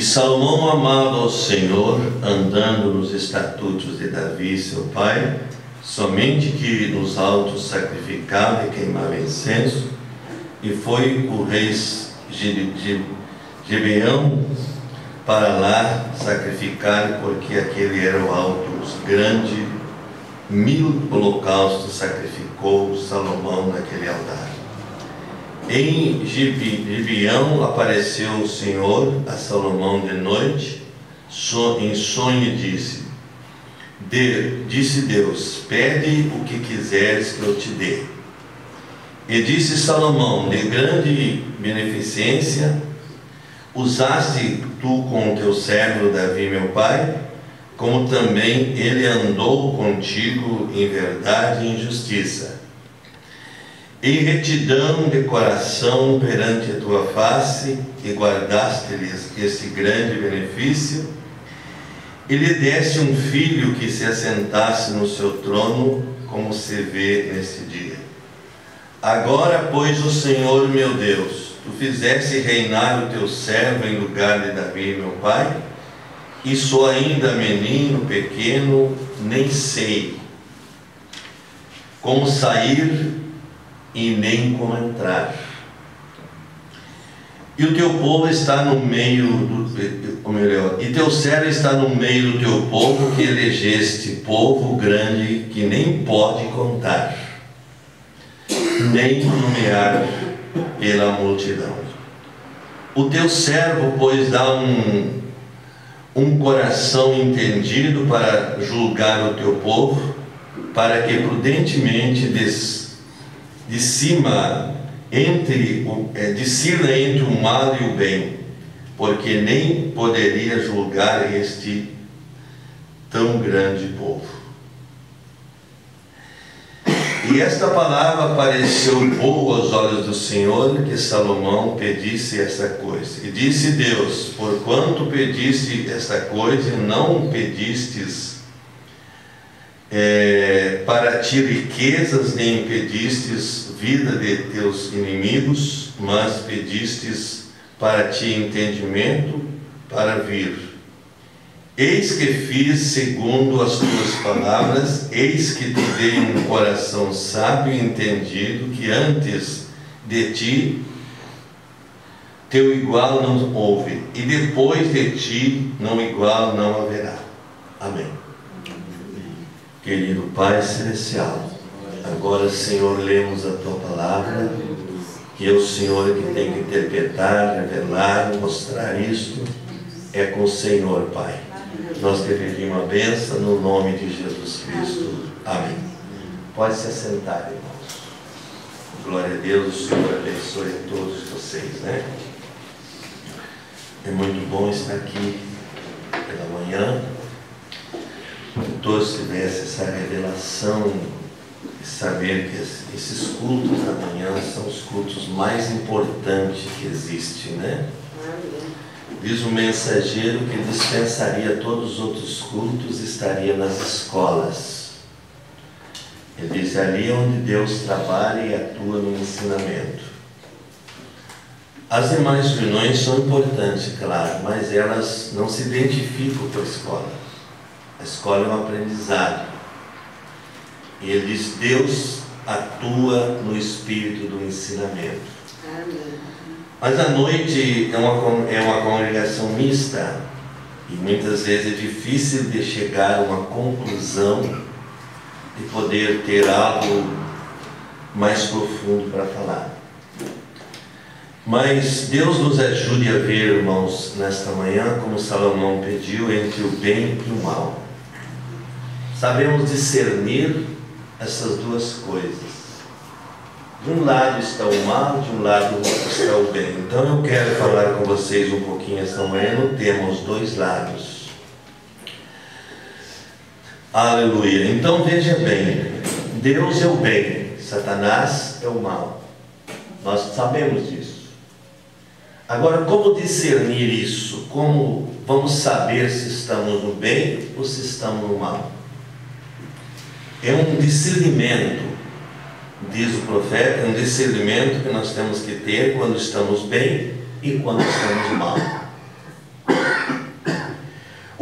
Salomão amava o Senhor, andando nos estatutos de Davi, seu pai, somente que nos altos sacrificava e queimava incenso, e foi o rei Gibeão para lá sacrificar, porque aquele era o alto grande. 1000 holocaustos sacrificou Salomão naquele altar. Em Gibeão apareceu o Senhor a Salomão de noite, em sonho, e disse Deus: pede o que quiseres que eu te dê. E disse Salomão: de grande beneficência usaste tu com o teu servo Davi meu pai, como também ele andou contigo em verdade e em justiça, em retidão de coração perante a tua face, e guardaste-lhes esse grande benefício, e lhe deste um filho que se assentasse no seu trono, como se vê nesse dia. Agora, pois, o Senhor meu Deus, tu fizeste reinar o teu servo em lugar de Davi meu pai, e sou ainda menino pequeno, nem sei como sair e nem como entrar. E o teu povo está no meio e teu servo está no meio do teu povo, que elegeste, povo grande que nem pode contar, nem nomear pela multidão. O teu servo, pois, dá um coração entendido para julgar o teu povo, para que prudentemente discirna entre o mal e o bem, porque nem poderia julgar este tão grande povo. E esta palavra pareceu boa aos olhos do Senhor, que Salomão pedisse essa coisa. E disse Deus: porquanto pediste esta coisa, e não pedistes para ti riquezas, nem pedistes vida de teus inimigos, mas pedistes para ti entendimento para vir. Eis que fiz segundo as tuas palavras, eis que te dei um coração sábio e entendido, que antes de ti teu igual não houve, e depois de ti não igual não haverá. Amém. Querido Pai Celestial, agora, Senhor, lemos a Tua Palavra, que é o Senhor que tem que interpretar, revelar, mostrar isto, é com o Senhor, Pai. Nós te pedimos a bênção no nome de Jesus Cristo. Amém. Pode se assentar, irmãos. Glória a Deus, o Senhor abençoe a todos vocês, né? É muito bom estar aqui pela manhã, que todos tivessem essa revelação e saber que esses cultos da manhã são os cultos mais importantes que existem, né? Diz o mensageiro que dispensaria todos os outros cultos e estaria nas escolas. Ele diz: ali é onde Deus trabalha e atua no ensinamento. As demais reuniões são importantes, claro, mas elas não se identificam com a escola. A escola é um aprendizado. E ele diz: Deus atua no espírito do ensinamento. Amém. Mas a noite é uma congregação mista, e muitas vezes é difícil de chegar a uma conclusão, de poder ter algo mais profundo para falar. Mas Deus nos ajude a ver, irmãos, nesta manhã, como Salomão pediu, entre o bem e o mal. Sabemos discernir essas duas coisas. De um lado está o mal, de um lado está o bem. Então eu quero falar com vocês um pouquinho esta manhã no tema os dois lados. Aleluia. Então veja bem, Deus é o bem, Satanás é o mal. Nós sabemos disso. Agora, como discernir isso? Como vamos saber se estamos no bem ou se estamos no mal? É um discernimento. Diz o profeta, é um discernimento que nós temos que ter quando estamos bem e quando estamos mal.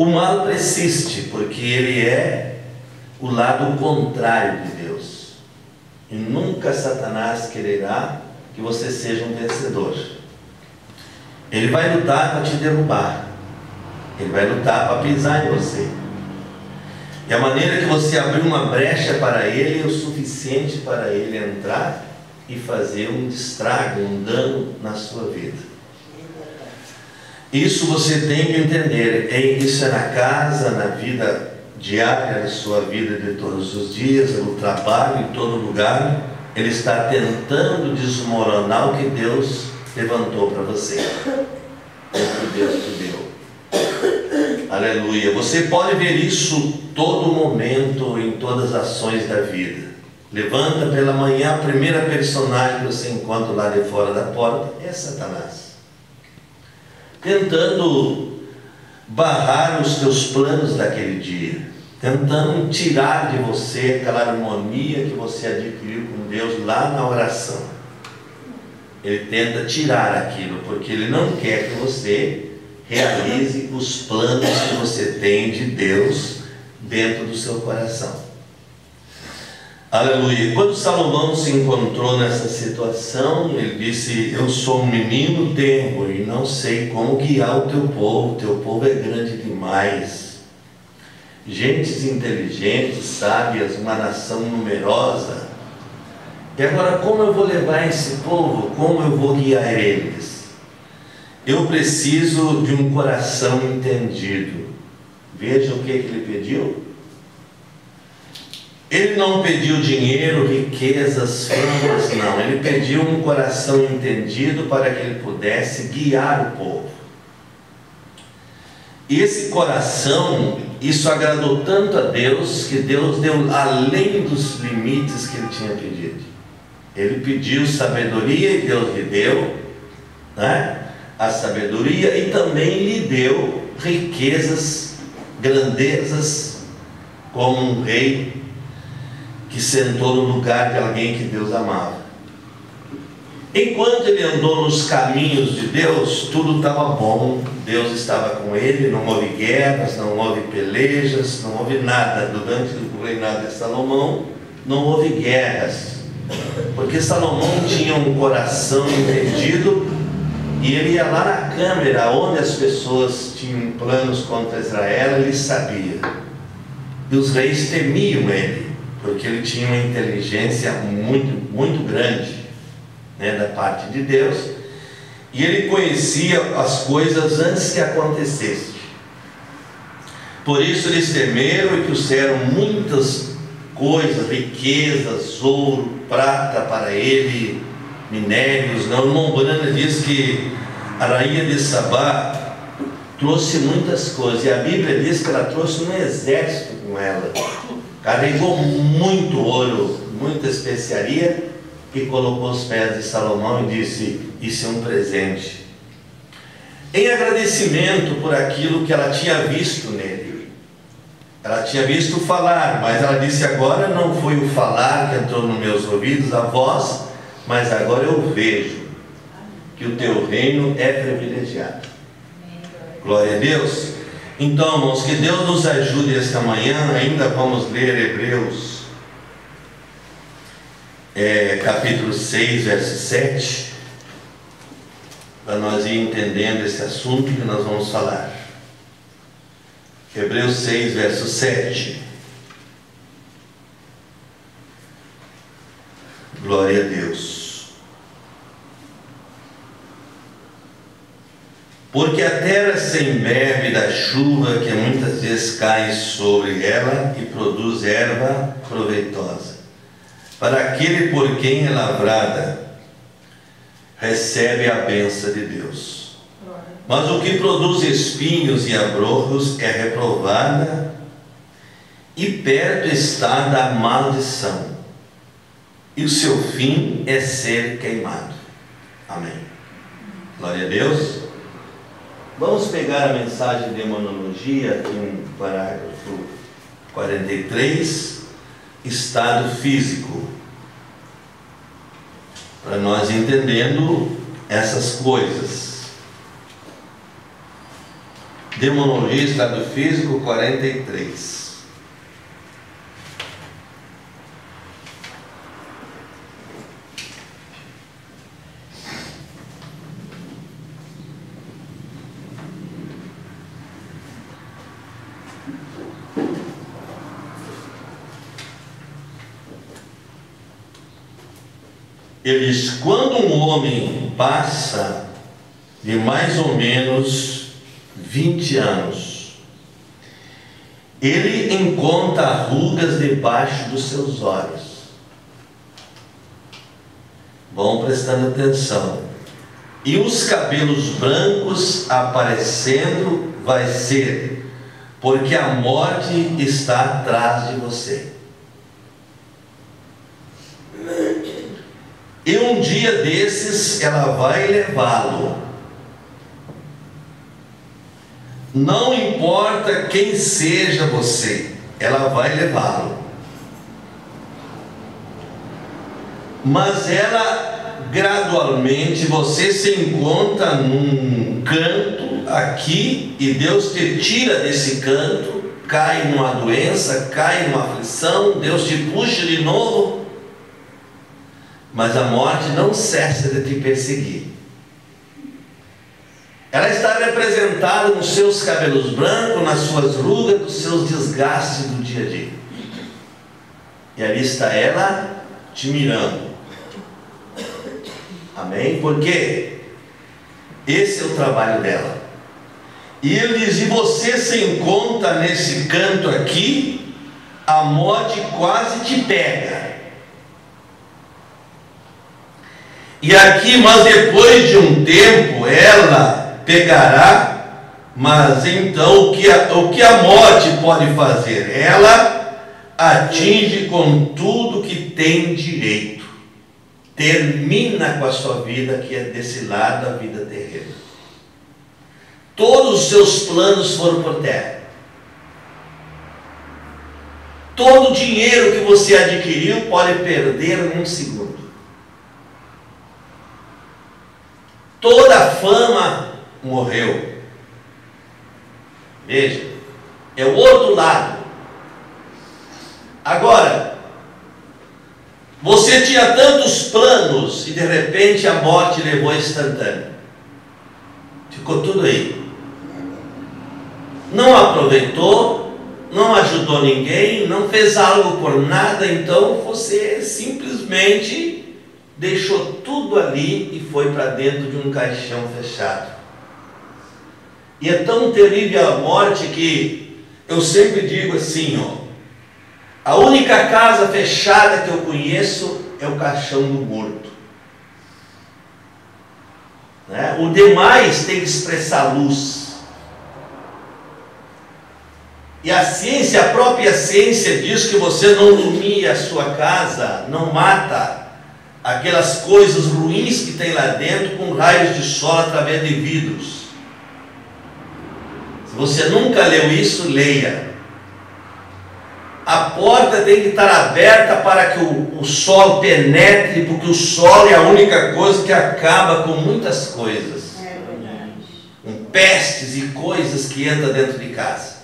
O mal persiste, porque ele é o lado contrário de Deus. E nunca Satanás quererá que você seja um vencedor. Ele vai lutar para te derrubar. Ele vai lutar para pisar em você. E a maneira que você abrir uma brecha para ele é o suficiente para ele entrar e fazer um estrago, um dano na sua vida. Isso você tem que entender. Isso é na casa, na vida diária, na sua vida de todos os dias, no trabalho, em todo lugar. Ele está tentando desmoronar o que Deus levantou para você, o que Deus te deu. Aleluia. Você pode ver isso todo momento, em todas as ações da vida. Levanta pela manhã, a primeira personagem que você encontra lá de fora da porta é Satanás, tentando barrar os teus planos daquele dia, tentando tirar de você aquela harmonia que você adquiriu com Deus lá na oração. Ele tenta tirar aquilo, porque ele não quer que você realize os planos que você tem de Deus dentro do seu coração. Aleluia. Quando Salomão se encontrou nessa situação, ele disse: eu sou um menino tenro e não sei como guiar o teu povo é grande demais. Gentes inteligentes, sábias, uma nação numerosa. E agora, como eu vou levar esse povo? Como eu vou guiar eles? Eu preciso de um coração entendido. Veja o que ele pediu. Ele não pediu dinheiro, riquezas, famas, não. Ele pediu um coração entendido para que ele pudesse guiar o povo. E esse coração, isso agradou tanto a Deus, que Deus deu além dos limites que ele tinha pedido. Ele pediu sabedoria e Deus lhe deu, né? A sabedoria, e também lhe deu riquezas, grandezas, como um rei que sentou no lugar de alguém que Deus amava. Enquanto ele andou nos caminhos de Deus, tudo estava bom, Deus estava com ele, não houve guerras, não houve pelejas, não houve nada. Durante o reinado de Salomão, não houve guerras, porque Salomão tinha um coração entendido, e ele ia lá na câmara, onde as pessoas tinham planos contra Israel, ele sabia. E os reis temiam ele, porque ele tinha uma inteligência muito, muito grande, né, da parte de Deus, e ele conhecia as coisas antes que acontecessem. Por isso eles temeram e trouxeram muitas coisas, riquezas, ouro, prata para ele, minérios. O irmão Brana diz que a rainha de Sabá trouxe muitas coisas, e a Bíblia diz que ela trouxe um exército com ela. Carregou muito ouro, muita especiaria, e colocou aos pés de Salomão e disse: isso é um presente, em agradecimento por aquilo que ela tinha visto nele. Ela tinha visto falar, mas ela disse: agora não foi o falar que entrou nos meus ouvidos, a voz, mas agora eu vejo que o teu reino é privilegiado. Glória a Deus. Então, irmãos, que Deus nos ajude esta manhã. Ainda vamos ler Hebreus capítulo 6, verso 7, para nós ir entendendo esse assunto que nós vamos falar. Hebreus 6, verso 7. Glória a Deus. Porque a terra se embebe da chuva que muitas vezes cai sobre ela e produz erva proveitosa para aquele por quem é lavrada, recebe a bênção de Deus. Mas o que produz espinhos e abrolhos é reprovada, e perto está da maldição, e o seu fim é ser queimado. Amém. Glória a Deus. Vamos pegar a mensagem de demonologia, aqui no parágrafo 43, estado físico, para nós entendendo essas coisas. Demonologia, estado físico, 43. Ele diz: quando um homem passa de mais ou menos 20 anos, ele encontra rugas debaixo dos seus olhos. Vão prestando atenção. E os cabelos brancos aparecendo vai ser porque a morte está atrás de você. E um dia desses ela vai levá-lo. Não importa quem seja você, ela vai levá-lo. Mas ela, gradualmente, você se encontra num canto aqui e Deus te tira desse canto, cai numa doença, cai numa aflição, Deus te puxa de novo. Mas a morte não cessa de te perseguir. Ela está representada nos seus cabelos brancos, nas suas rugas, nos seus desgastes do dia a dia. E ali está ela te mirando. Amém? Porque esse é o trabalho dela. E ele diz: e você se encontra nesse canto aqui, a morte quase te pega. E aqui, mas depois de um tempo, ela pegará. Mas então o que a morte pode fazer? Ela atinge com tudo que tem direito. Termina com a sua vida, que é desse lado da vida terrena. Todos os seus planos foram por terra. Todo o dinheiro que você adquiriu pode perder em um segundo. Toda a fama morreu. Veja, é o outro lado. Agora, você tinha tantos planos e de repente a morte levou instantâneo. Ficou tudo aí. Não aproveitou, não ajudou ninguém, não fez algo por nada, então você simplesmente deixou tudo ali e foi para dentro de um caixão fechado. E é tão terrível a morte que eu sempre digo assim, a única casa fechada que eu conheço é o caixão do morto. Né? O demais tem que expressar luz. E a ciência, a própria ciência diz que você não ilumina a sua casa, não mata aquelas coisas ruins que tem lá dentro com raios de sol através de vidros. Se você nunca leu isso, leia. A porta tem que estar aberta para que o sol penetre, porque o sol é a única coisa que acaba com muitas coisas. É verdade. Com pestes e coisas que entram dentro de casa.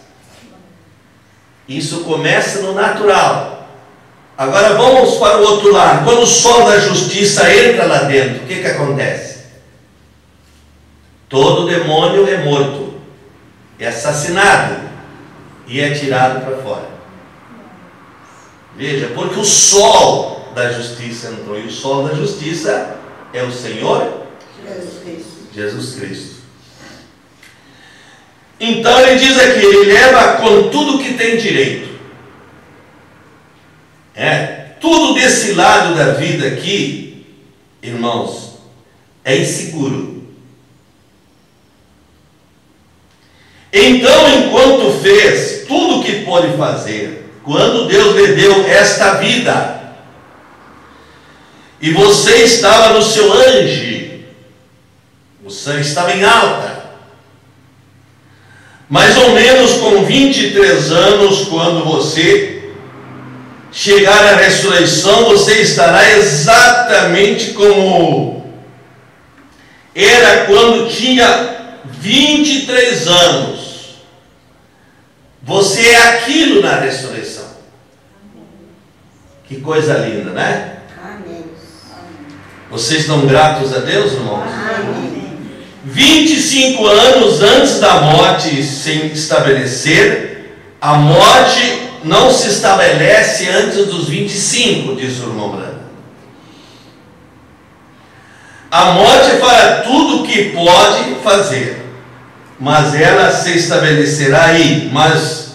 Isso começa no natural. Agora vamos para o outro lado. Quando o sol da justiça entra lá dentro, o que acontece? Todo demônio é morto, é assassinado e é tirado para fora. Veja, porque o sol da justiça entrou, e o sol da justiça é o Senhor Jesus Cristo. Então ele diz aqui, ele leva com tudo que tem direito. Tudo desse lado da vida aqui, irmãos, é inseguro. Então, enquanto fez tudo o que pôde fazer, quando Deus lhe deu esta vida, e você estava no seu auge, o sangue estava em alta, mais ou menos com 23 anos, quando você chegar à ressurreição, você estará exatamente como era quando tinha 23 anos. Você é aquilo na ressurreição. Que coisa linda, né? Amém. Vocês estão gratos a Deus, irmãos? Amém. 25 anos antes da morte se estabelecer, a morte não se estabelece antes dos 25, diz o irmão Branco. A morte fará tudo o que pode fazer, mas ela se estabelecerá aí. Mas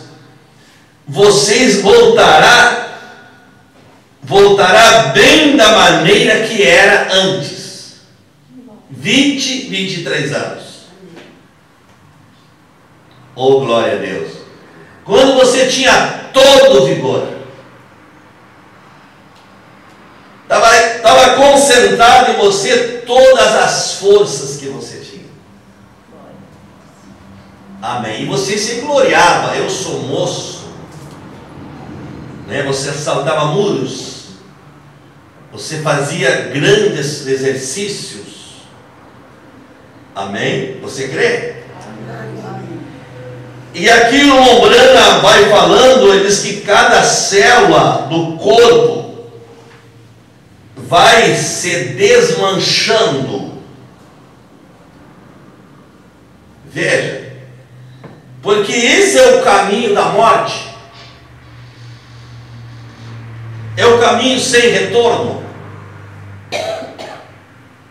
vocês voltará bem da maneira que era antes. 23 anos. Oh, glória a Deus. Quando você tinha todo o vigor, estava concentrado em você todas as forças que você tinha. Amém. E você se gloriava. Eu sou moço, né? Você saltava muros, você fazia grandes exercícios. Amém? Você crê? E aqui o Lombrana vai falando, ele diz que cada célula do corpo vai se desmanchando. Veja, porque esse é o caminho da morte, é o caminho sem retorno,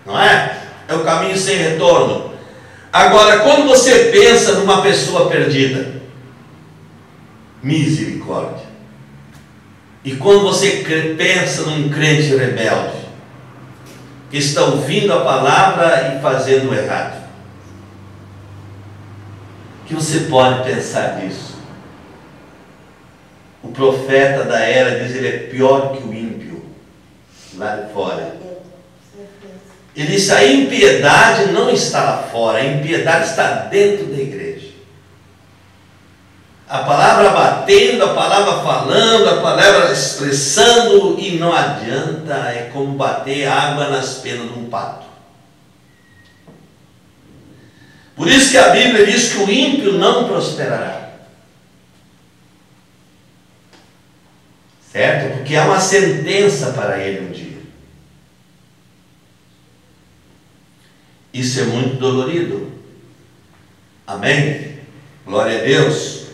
não é? É o caminho sem retorno. Agora, quando você pensa numa pessoa perdida, misericórdia. E quando você pensa num crente rebelde, que está ouvindo a palavra e fazendo o errado, que você pode pensar nisso? O profeta da era diz: ele é pior que o ímpio lá de fora. Ele diz: a impiedade não está lá fora, a impiedade está dentro da igreja. A palavra batendo, a palavra falando, a palavra expressando, e não adianta, é como bater água nas penas de um pato. Por isso que a Bíblia diz que o ímpio não prosperará. Certo? Porque há uma sentença para ele um dia. Isso é muito dolorido. Amém? Glória a Deus.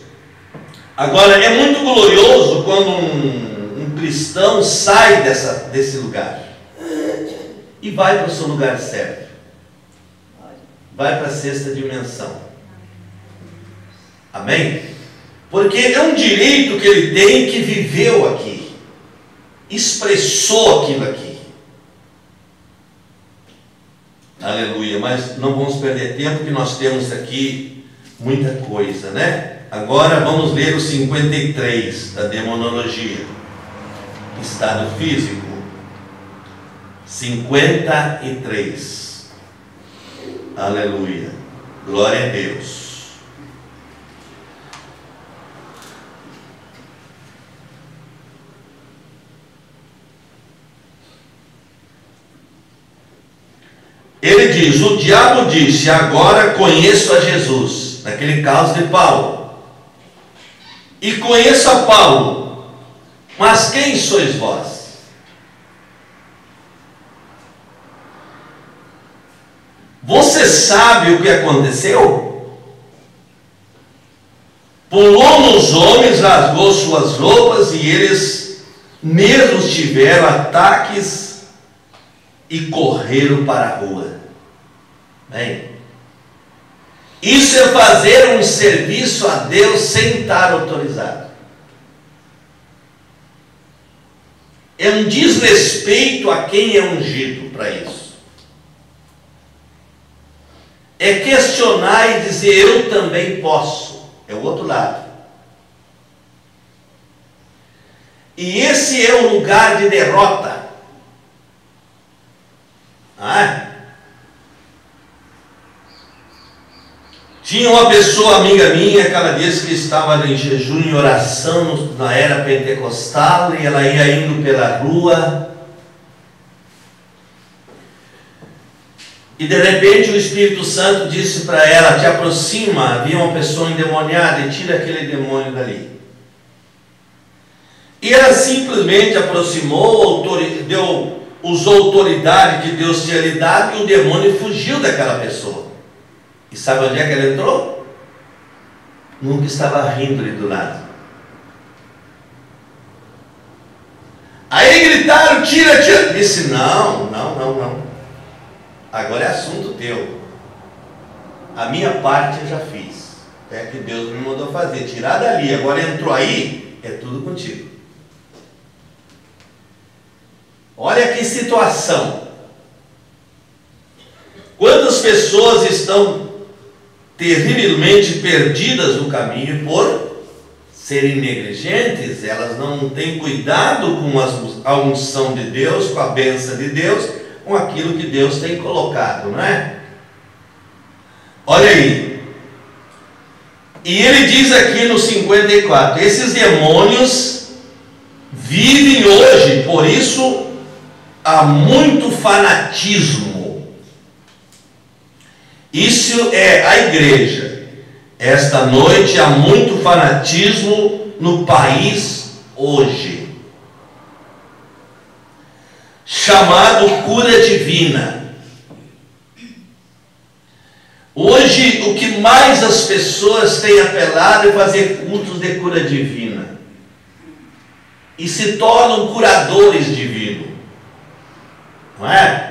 Agora, é muito glorioso quando um cristão sai desse lugar e vai para o seu lugar certo. Vai para a sexta dimensão. Amém? Porque é um direito que ele tem, que viveu aqui, expressou aquilo aqui. Aleluia. Mas não vamos perder tempo, que nós temos aqui muita coisa, né? Agora vamos ler o 53 da demonologia, estado físico. 53. Aleluia. Glória a Deus. Ele diz: o diabo disse: agora conheço a Jesus, naquele caso de Paulo, e conheço a Paulo, mas quem sois vós? Você sabe o que aconteceu? Pulou nos homens, rasgou suas roupas, e eles mesmos tiveram ataques e correram para a rua. Bem, isso é fazer um serviço a Deus sem estar autorizado. É um desrespeito a quem é ungido para isso. É questionar e dizer: eu também posso. É o outro lado. E esse é um lugar de derrota. Tinha uma pessoa amiga minha, cada vez que estava em jejum e oração na era pentecostal, e ela ia indo pela rua, E de repente o Espírito Santo disse para ela: te aproxima, havia uma pessoa endemoniada, e tira aquele demônio dali. E ela simplesmente aproximou, usou a autoridade que Deus tinha lhe dado, e o demônio fugiu daquela pessoa. E sabe onde é que ela entrou? Nunca estava rindo-lhe do nada. Aí gritaram: tira, tira. Disse: não. Agora é assunto teu. A minha parte eu já fiz. É que Deus me mandou fazer. Tirar dali. Agora entrou aí, é tudo contigo. Olha que situação. Quantas pessoas estão terrivelmente perdidas no caminho por serem negligentes, elas não têm cuidado com a unção de Deus, com a bênção de Deus, com aquilo que Deus tem colocado, não é? Olha aí. E ele diz aqui no 54, esses demônios vivem hoje, por isso há muito fanatismo. Isso é a igreja. Esta noite há muito fanatismo no país hoje, chamado cura divina. Hoje o que mais as pessoas têm apelado é fazer cultos de cura divina, e se tornam curadores divinos, não é?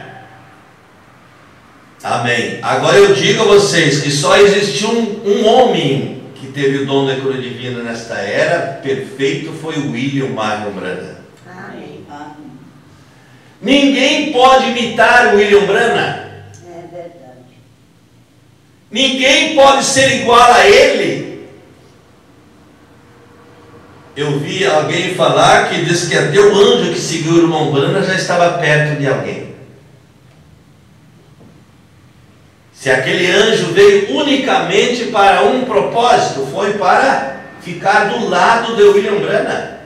Amém. Agora eu digo a vocês que só existiu um homem que teve o dom da cura divina nesta era, perfeito, foi o William Marion Branham. Amém. Ninguém pode imitar o William Branham. É verdade. Ninguém pode ser igual a ele. Eu vi alguém falar que diz que até o anjo que seguiu o irmão Branham já estava perto de alguém. Se aquele anjo veio unicamente para um propósito, foi para ficar do lado de William Branham.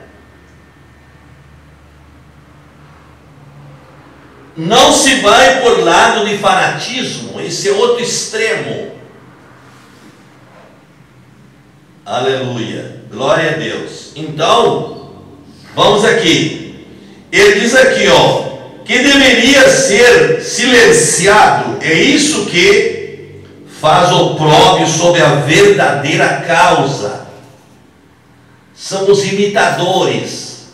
Não se vai por lado de fanatismo, esse é outro extremo. Aleluia, glória a Deus. Então, vamos aqui. Ele diz aqui, que deveria ser silenciado. É isso que faz opróbrio sobre a verdadeira causa. São os imitadores,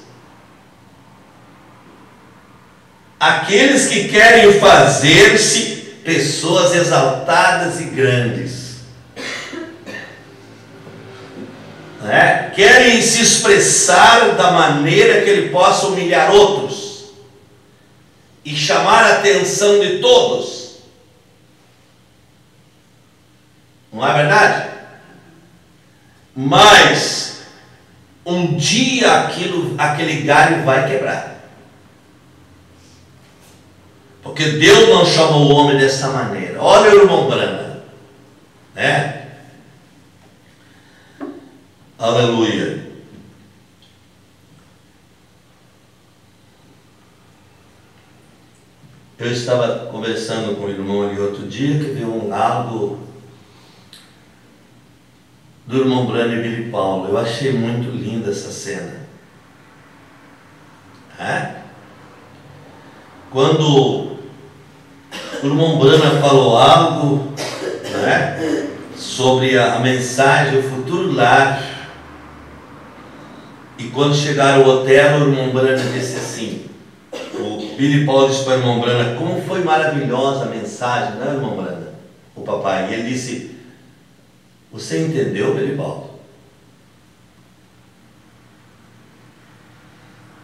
aqueles que querem fazer-se pessoas exaltadas e grandes, né? Querem se expressar da maneira que ele possa humilhar outros e chamar a atenção de todos. Não é verdade? Mas um dia aquele galho vai quebrar. Porque Deus não chamou o homem dessa maneira. Olha o irmão Branham, né? Aleluia. Eu estava conversando com o irmão ali outro dia, que viu algo do irmão Branham e Billy Paulo. Eu achei muito linda essa cena. Quando o irmão Branham falou algo, né, sobre a mensagem, o futuro lar, e quando chegaram ao hotel, o irmão Branham disse assim, Billy Paulo disse para o irmão Branham, como foi maravilhosa a mensagem, não é, irmão Branham? O papai, e ele disse, você entendeu, Billy Paulo?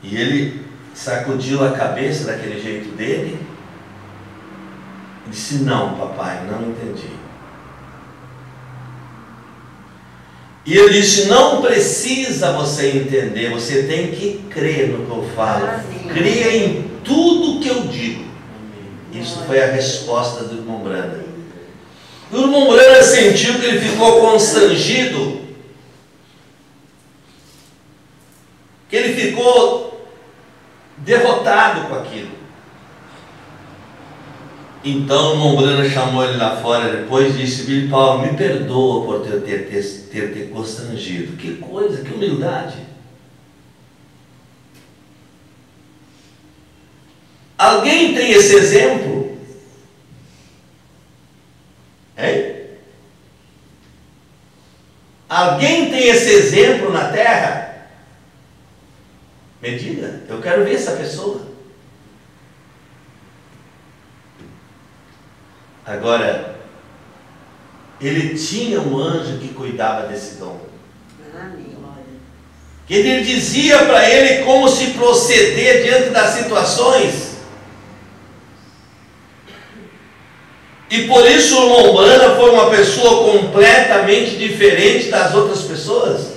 E ele sacudiu a cabeça daquele jeito dele e disse, não, papai, não entendi. E ele disse, não precisa você entender, você tem que crer no que eu falo. Creia em tudo que eu digo. Isso foi a resposta do irmão Branham. O irmão Branham sentiu que ele ficou constrangido, que ele ficou derrotado com aquilo. Então o irmão Brana chamou ele lá fora depois e disse: Billy Paulo, me perdoa por ter te constrangido. Que coisa, que humildade. Alguém tem esse exemplo? Hein? Alguém tem esse exemplo na terra? Me diga, eu quero ver essa pessoa. Agora, ele tinha um anjo que cuidava desse dom. Que ele dizia para ele como se proceder diante das situações. E por isso o irmão Brana foi uma pessoa completamente diferente das outras pessoas.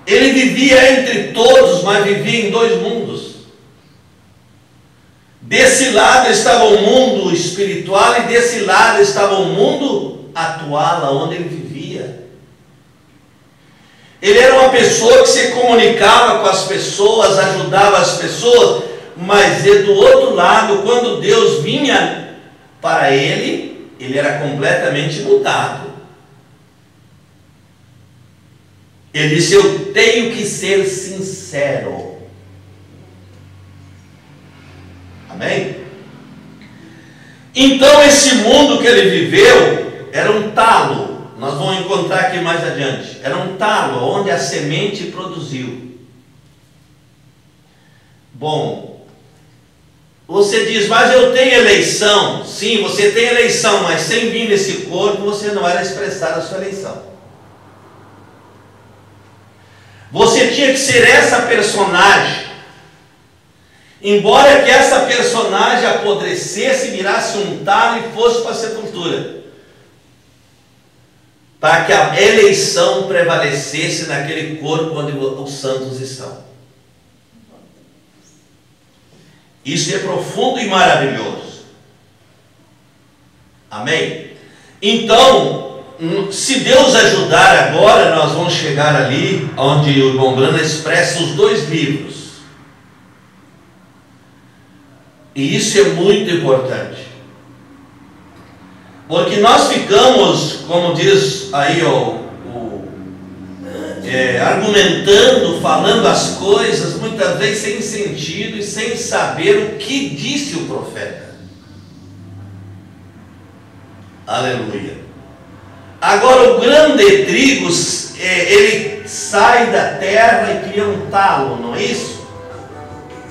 Ele vivia entre todos, mas vivia em dois mundos. Desse lado estava o mundo espiritual e desse lado estava o mundo atual, onde ele vivia. Ele era uma pessoa que se comunicava com as pessoas, ajudava as pessoas, mas do outro lado, quando Deus vinha para ele, ele era completamente mudado. Ele disse: eu tenho que ser sincero. Amém? Então esse mundo que ele viveu era um talo. Nós vamos encontrar aqui mais adiante. Era um talo onde a semente produziu. Bom, você diz: mas eu tenho eleição. Sim, você tem eleição, mas sem vir nesse corpo você não era expressar a sua eleição. Você tinha que ser essa personagem. Embora que essa personagem apodrecesse, virasse um talo e fosse para a sepultura, para que a eleição prevalecesse naquele corpo onde os santos estão. Isso é profundo e maravilhoso. Amém? Então, se Deus ajudar agora, nós vamos chegar ali onde o irmão Brana expressa os dois livros. E isso é muito importante. Porque nós ficamos, como diz aí argumentando, falando as coisas, muitas vezes sem sentido e sem saber o que disse o profeta. Aleluia. Agora o grão de trigo, ele sai da terra e cria um talo, não é isso?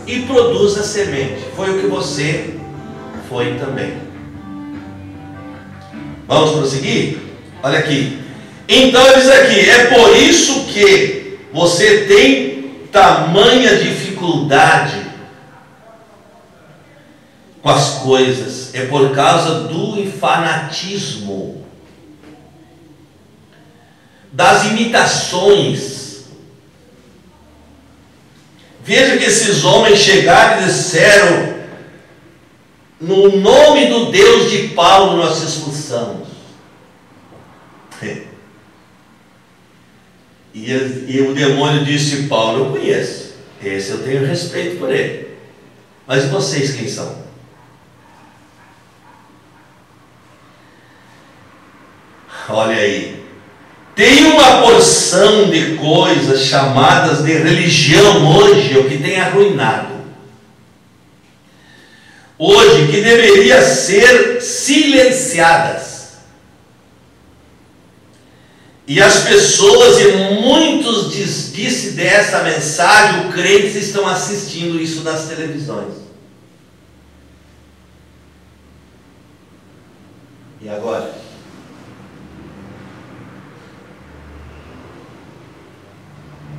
E produz a semente. Foi o que você foi também. Vamos prosseguir? Olha aqui. Então ele diz aqui: é por isso que você tem tamanha dificuldade com as coisas. É por causa do fanatismo, das imitações. Veja que esses homens chegaram e disseram: no nome do Deus de Paulo nós expulsamos. E o demônio disse: Paulo eu conheço, esse eu tenho respeito por ele, mas vocês quem são? Olha aí, tem uma porção de coisas chamadas de religião hoje, o que tem arruinado. Hoje, que deveria ser silenciadas. E as pessoas, e muitos disse dessa mensagem, os crentes estão assistindo isso nas televisões. E agora?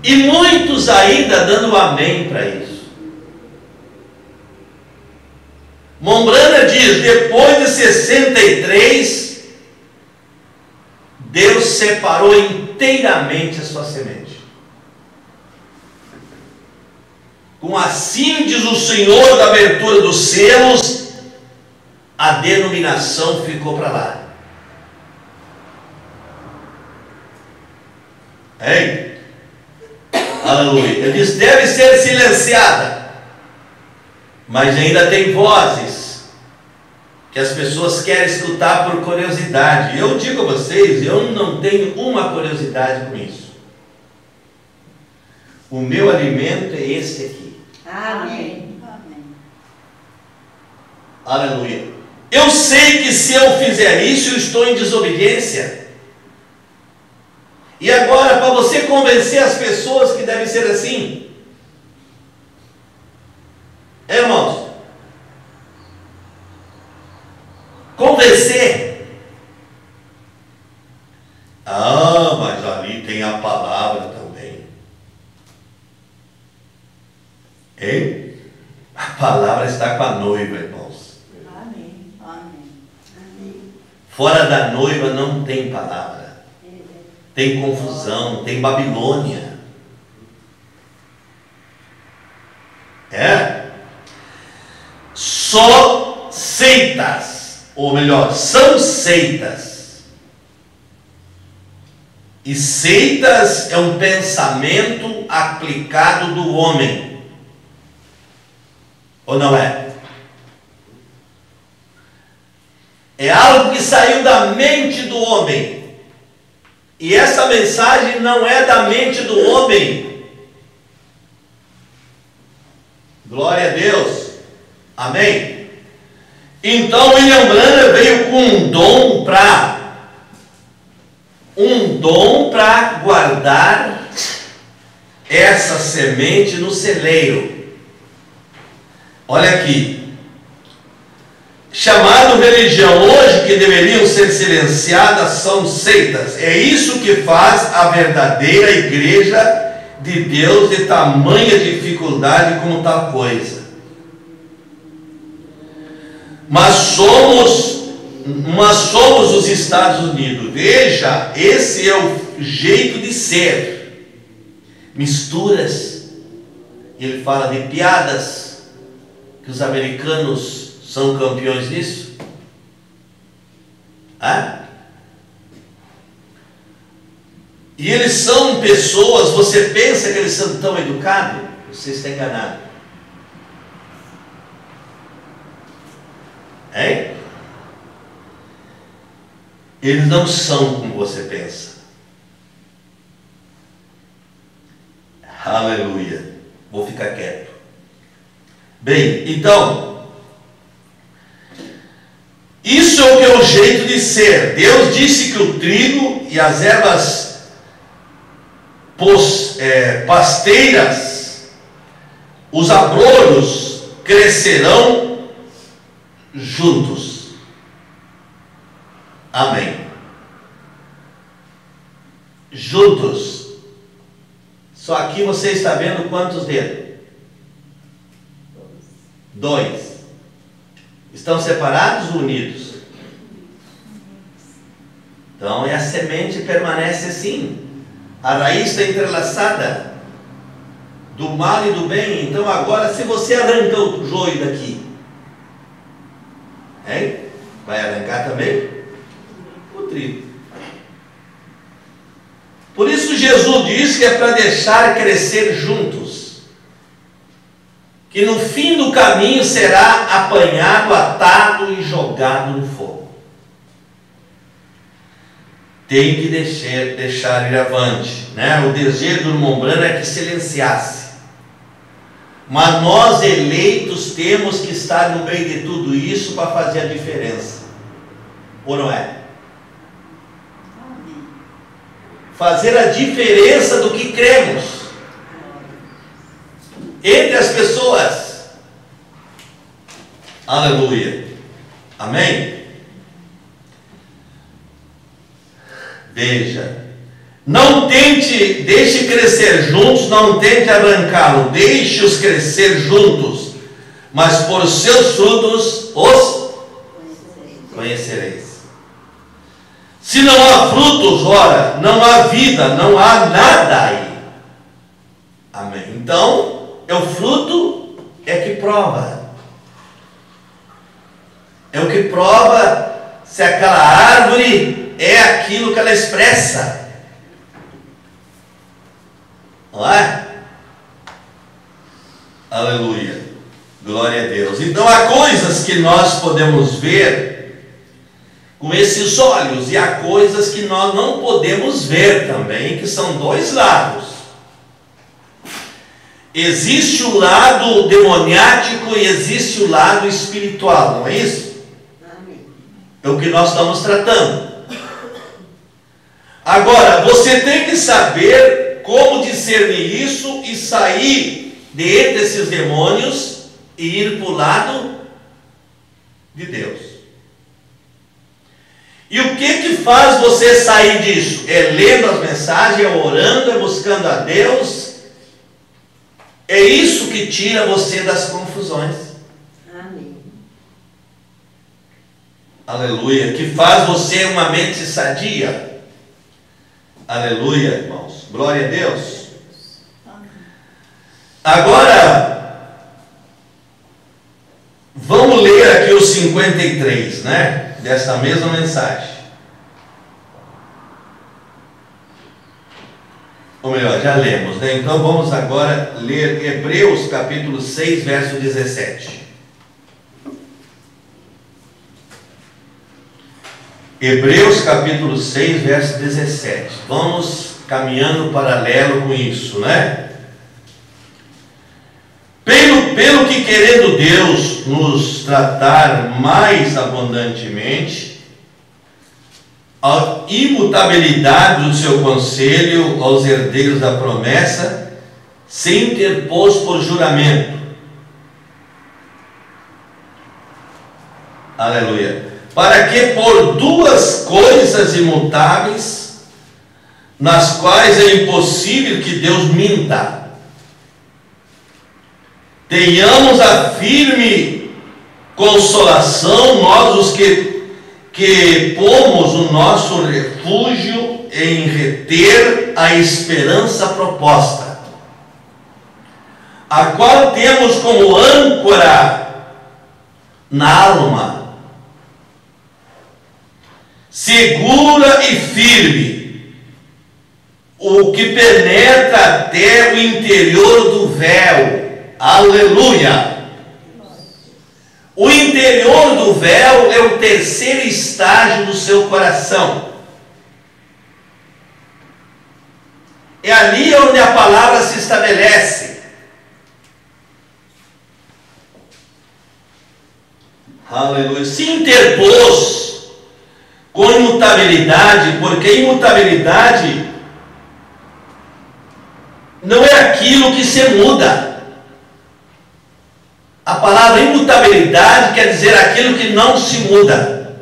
E muitos ainda dando amém para isso. Mombrana diz: depois de 63, Deus separou inteiramente a sua semente. Com assim diz o Senhor da abertura dos selos, a denominação ficou para lá. Hein? Aleluia. Ele diz: deve ser silenciada. Mas ainda tem vozes que as pessoas querem escutar por curiosidade. Eu digo a vocês, eu não tenho uma curiosidade com isso. O meu alimento é esse aqui. Amém. Amém. Aleluia. Eu sei que se eu fizer isso, eu estou em desobediência. E agora, para você convencer as pessoas que deve ser assim, irmãos, convencer. Ah, mas ali tem a palavra também. Hein? A palavra está com a noiva, irmãos. Amém. Amém. Fora da noiva não tem palavra. Tem confusão, tem Babilônia. Só seitas, ou melhor, são seitas. E seitas é um pensamento aplicado do homem. Ou não é? É algo que saiu da mente do homem. E essa mensagem não é da mente do homem. Glória a Deus. Amém? Então William Branham veio com um dom para guardar essa semente no celeiro. Olha aqui. Chamado religião hoje, que deveriam ser silenciadas, são seitas. É isso que faz a verdadeira igreja de Deus de tamanha dificuldade como tal coisa. Mas somos os Estados Unidos. Veja, esse é o jeito de ser. Misturas. Ele fala de piadas, que os americanos são campeões nisso? E eles são pessoas, você pensa que eles são tão educados? Você está enganado. Eles não são como você pensa. Aleluia. Vou ficar quieto. Bem, então, isso é o que é o jeito de ser. Deus disse que o trigo e as ervas pasteiras, os abrolhos, crescerão juntos. Amém. Juntos. Só aqui você está vendo quantos dedos? 2. Estão separados ou unidos? Então, a semente permanece assim. A raiz está entrelaçada do mal e do bem. Então, agora, se você arranca o joio daqui, vai arrancar também o trigo. Por isso, Jesus diz que é para deixar crescer juntos. Que no fim do caminho será apanhado, atado e jogado no fogo. Tem que deixar ir avante, né? O desejo do irmão Branham é que silenciasse. Mas nós eleitos temos que estar no meio de tudo isso para fazer a diferença. Ou não é? Fazer a diferença do que cremos entre as pessoas. Aleluia. Amém? Veja, não tente, deixe crescer juntos, não tente arrancá-lo, deixe-os crescer juntos, mas por seus frutos os conhecereis. Se não há frutos, ora, não há vida, não há nada aí. Amém? Então, é o fruto que prova. É o que prova se aquela árvore é aquilo que ela expressa. Não é? Aleluia. Glória a Deus. Deus. Então há coisas que nós podemos ver com esses olhos, e há coisas que nós não podemos ver também, que são dois lados. Existe o lado demoniático e existe o lado espiritual, não é isso? É o que nós estamos tratando. Agora, você tem que saber como discernir isso e sair de entre esses demônios e ir para o lado de Deus. E o que faz você sair disso? É lendo as mensagens, é orando, é buscando a Deus. É isso que tira você das confusões. Amém. Aleluia. Que faz você uma mente sadia. Aleluia, irmãos. Glória a Deus. Agora, vamos ler aqui o 53, né? Desta mesma mensagem. Ou melhor, já lemos, né? Então vamos agora ler Hebreus capítulo 6, verso 17. Hebreus capítulo 6, verso 17. Vamos caminhando paralelo com isso, né? Pelo que querendo Deus nos tratar mais abundantemente, a imutabilidade do seu conselho aos herdeiros da promessa, se interpôs por juramento. Aleluia. Para que por duas coisas imutáveis, nas quais é impossível que Deus minta, tenhamos a firme consolação, nós os que pomos o nosso refúgio em reter a esperança proposta, a qual temos como âncora na alma, segura e firme, o que penetra até o interior do véu. Aleluia! O interior do véu é o terceiro estágio do seu coração. É ali onde a palavra se estabelece. Aleluia. Se interpôs com imutabilidade, porque imutabilidade não é aquilo que se muda. A palavra imutabilidade quer dizer aquilo que não se muda,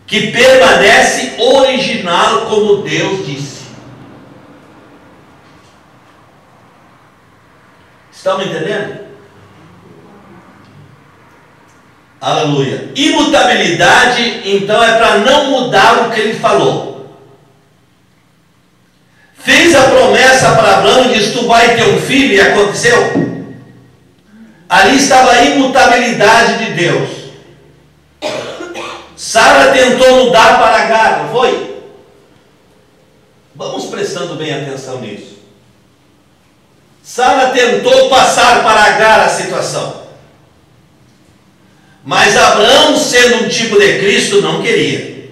que permanece original, como Deus disse. Estão me entendendo? Aleluia. Imutabilidade, então, é para não mudar o que ele falou. Fez a promessa para Abraão e disse: tu vai ter um filho, e aconteceu. Ali estava a imutabilidade de Deus. Sara tentou mudar para Agar, não foi? Vamos prestando bem atenção nisso. Sara tentou passar para Agar a situação, mas Abraão, sendo um tipo de Cristo, não queria,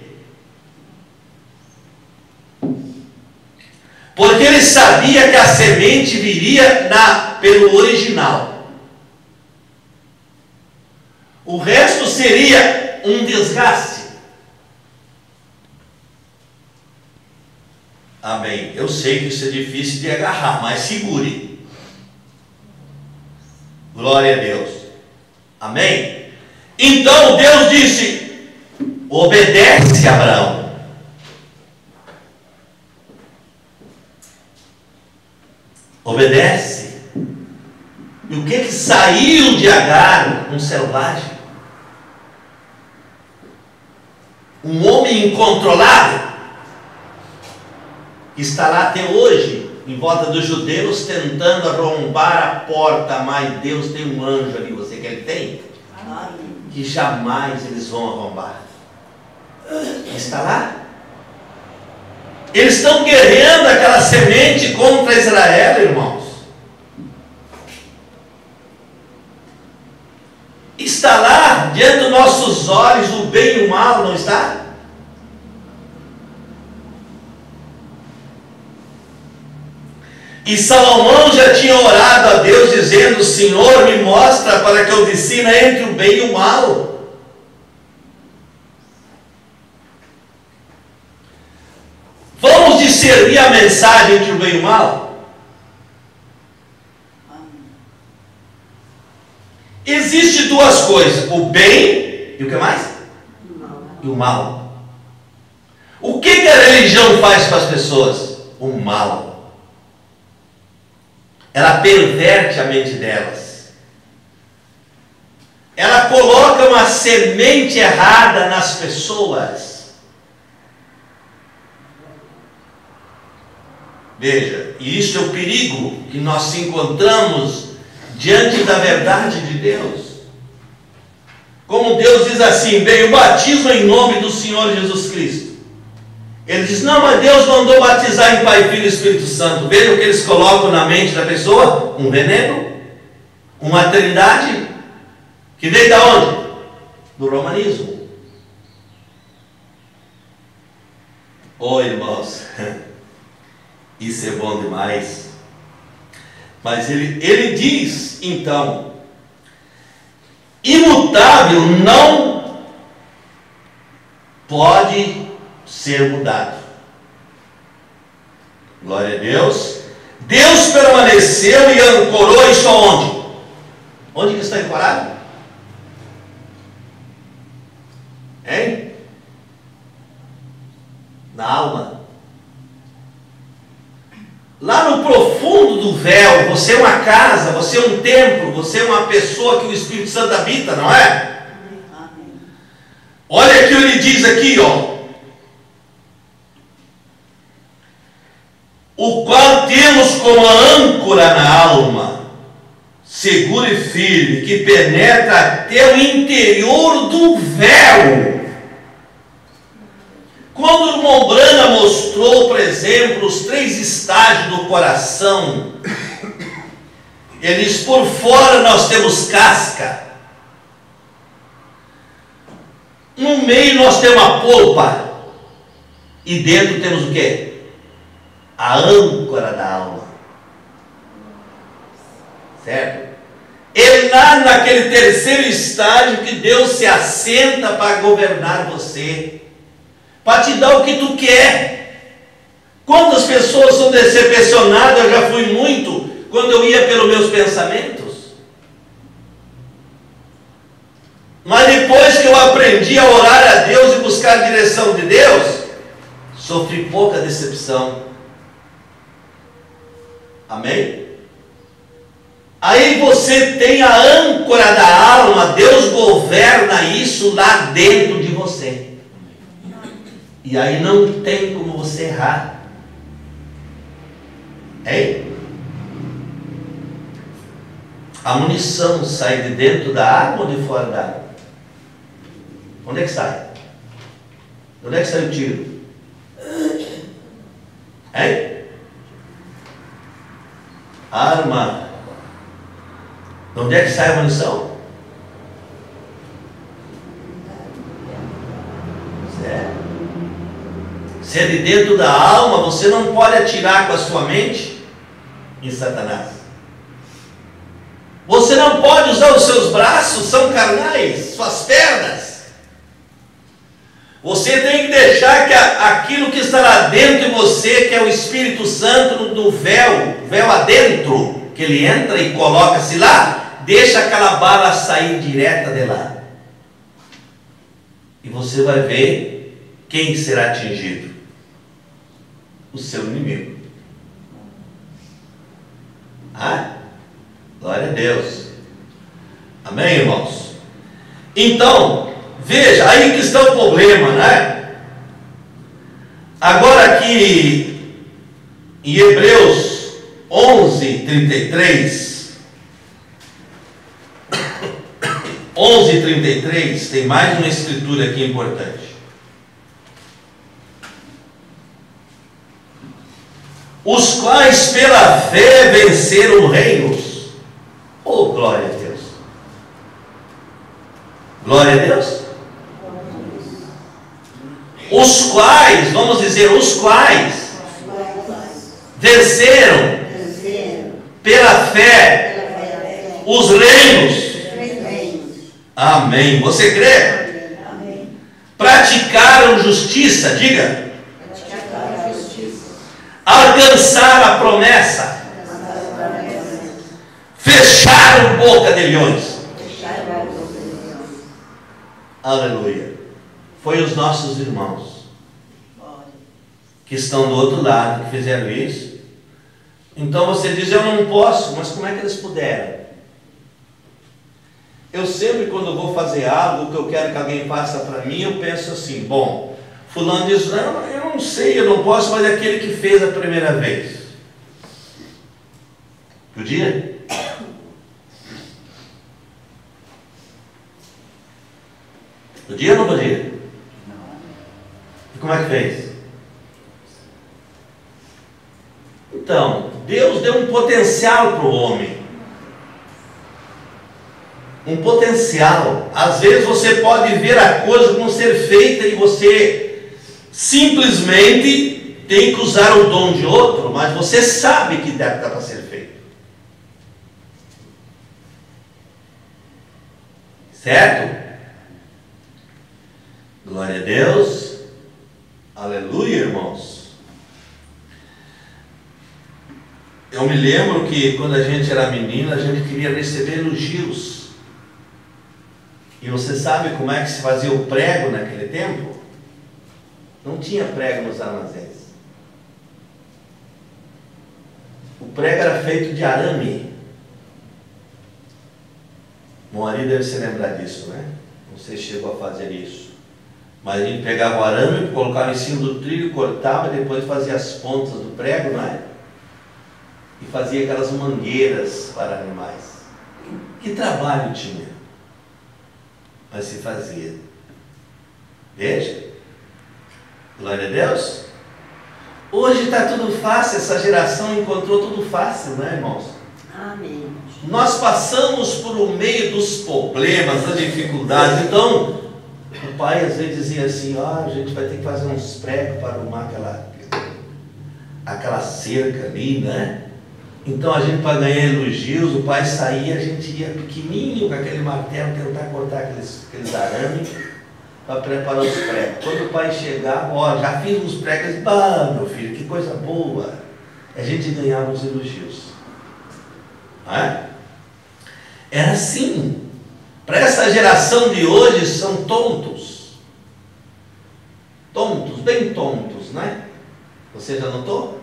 porque ele sabia que a semente viria pelo original. O resto seria um desgaste. Amém. Eu sei que isso é difícil de agarrar, mas segure. Glória a Deus. Amém. Então Deus disse: obedece, Abraão. Obedece. E o que saiu de Agar? Um selvagem. Um homem incontrolável, que está lá até hoje, em volta dos judeus, tentando arrombar a porta. Mas Deus tem um anjo ali, você quer que tem? Que jamais eles vão arrombar. Está lá. Eles estão guerreando aquela semente contra Israel, irmãos. está lá diante dos nossos olhos o bem e o mal, não está? E Salomão já tinha orado a Deus dizendo: Senhor, me mostra para que eu decida entre o bem e o mal. Vamos discernir a mensagem entre o bem e o mal? Existem duas coisas: o bem e o que mais? E o mal. O que a religião faz para as pessoas? O mal. Ela perverte a mente delas. Ela coloca uma semente errada nas pessoas. Veja, e isso é o perigo que nós encontramos diante da verdade de Deus. Como Deus diz assim: bem, o batismo em nome do Senhor Jesus Cristo. Ele diz: não, mas Deus mandou batizar em Pai, Filho e Espírito Santo. Veja o que eles colocam na mente da pessoa: um veneno, uma trindade, que veio da onde? Do romanismo. Irmãos, isso é bom demais. Mas ele diz, então, imutável não pode ser mudado. Glória a Deus. Deus permaneceu e ancorou isso aonde? Onde que está ancorado? Hein? Na alma. Lá no profundo do véu, você é uma casa, você é um templo, você é uma pessoa que o Espírito Santo habita, não é? Olha o que ele diz aqui, ó. O qual temos como âncora na alma, seguro e firme, que penetra até o interior do véu. Quando o irmão Branham mostrou, por exemplo, os 3 estágios do coração, ele diz: por fora nós temos casca, no meio nós temos a polpa, e dentro temos o quê? A âncora da alma. Certo? É lá naquele terceiro estágio que Deus se assenta para governar você, para te dar o que tu quer. Quantas pessoas são decepcionadas? Eu já fui muito, quando eu ia pelos meus pensamentos. Mas depois que eu aprendi a orar a Deus e buscar a direção de Deus, sofri pouca decepção. Amém? Aí você tem a âncora da alma, Deus governa isso lá dentro de você. E aí não tem como você errar. Hein? A munição sai de dentro da arma ou de fora da arma? Onde é que sai? Onde é que sai o tiro? Hein? Arma. Onde é que sai a munição? Certo? Se é de dentro da alma, você não pode atirar com a sua mente em Satanás. Você não pode usar os seus braços, são carnais, suas pernas. Você tem que deixar que aquilo que está lá dentro de você, que é o Espírito Santo do véu adentro, que ele entra e coloca-se lá, deixa aquela bala sair direta de lá. E você vai ver quem será atingido. O seu inimigo. Glória a Deus. Amém, irmãos? Então, veja, aí que está o problema, né? Agora aqui, em Hebreus 11:33, 11:33, tem mais uma escritura aqui importante. Os quais pela fé venceram reinos. Oh, glória a Deus. Glória a Deus. Os quais, vamos dizer, os quais venceram pela fé os reinos. Amém. Você crê? Praticaram justiça, diga. Alcançaram a promessa. Fecharam boca de leões. Aleluia. Foi os nossos irmãos que estão do outro lado, que fizeram isso. Então você diz, eu não posso, mas como é que eles puderam? Eu sempre, quando vou fazer algo que eu quero que alguém faça para mim, eu penso assim, bom, fulano diz, não, eu não sei, eu não posso, mas é aquele que fez a primeira vez. Podia? Podia ou não podia? E como é que fez? Então, Deus deu um potencial para o homem. Um potencial. Às vezes você pode ver a coisa como ser feita e você simplesmente tem que usar o dom de outro, mas você sabe que dá para ser feito. Certo? Glória a Deus. Aleluia, irmãos. Eu me lembro que quando a gente era menino, a gente queria receber elogios. E você sabe como é que se fazia o prego naquele tempo? Não tinha prego nos armazéns. O prego era feito de arame. Moari deve se lembrar disso, né? Você chegou a fazer isso. Mas a gente pegava o arame, colocava em cima do trilho, cortava e depois fazia as pontas do prego, não é? E fazia aquelas mangueiras para animais. Que trabalho tinha? Mas se fazia. Veja. Glória a Deus. Hoje está tudo fácil, essa geração encontrou tudo fácil, não é, irmãos? Amém. Nós passamos por o meio dos problemas, das dificuldades. Então, o pai às vezes dizia assim, a gente vai ter que fazer uns pregos para arrumar aquela cerca ali, né? Então a gente, para ganhar elogios, o pai saía, a gente ia pequenininho com aquele martelo, tentar cortar aqueles arames para preparar os pregos. Quando o pai chegava, já fiz uns pregos, meu filho, que coisa boa. A gente ganhava os elogios. Não é? Era assim. Para essa geração de hoje são tontos. Tontos, bem tontos, né? Você já notou?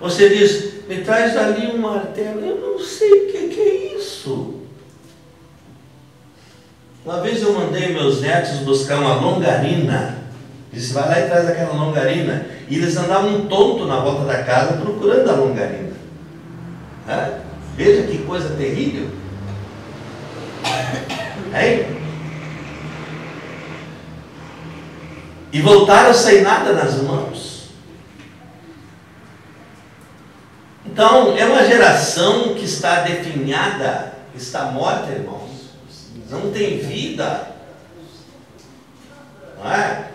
Você diz, me traz ali um martelo. Eu não sei o que é isso. Uma vez eu mandei meus netos buscar uma longarina. Disse, vai lá e traz aquela longarina. E eles andavam tonto na volta da casa procurando a longarina. Veja que coisa terrível. Hein? E voltaram sem nada nas mãos. Então, é uma geração que está definhada, está morta, irmãos. Não tem vida. Não é?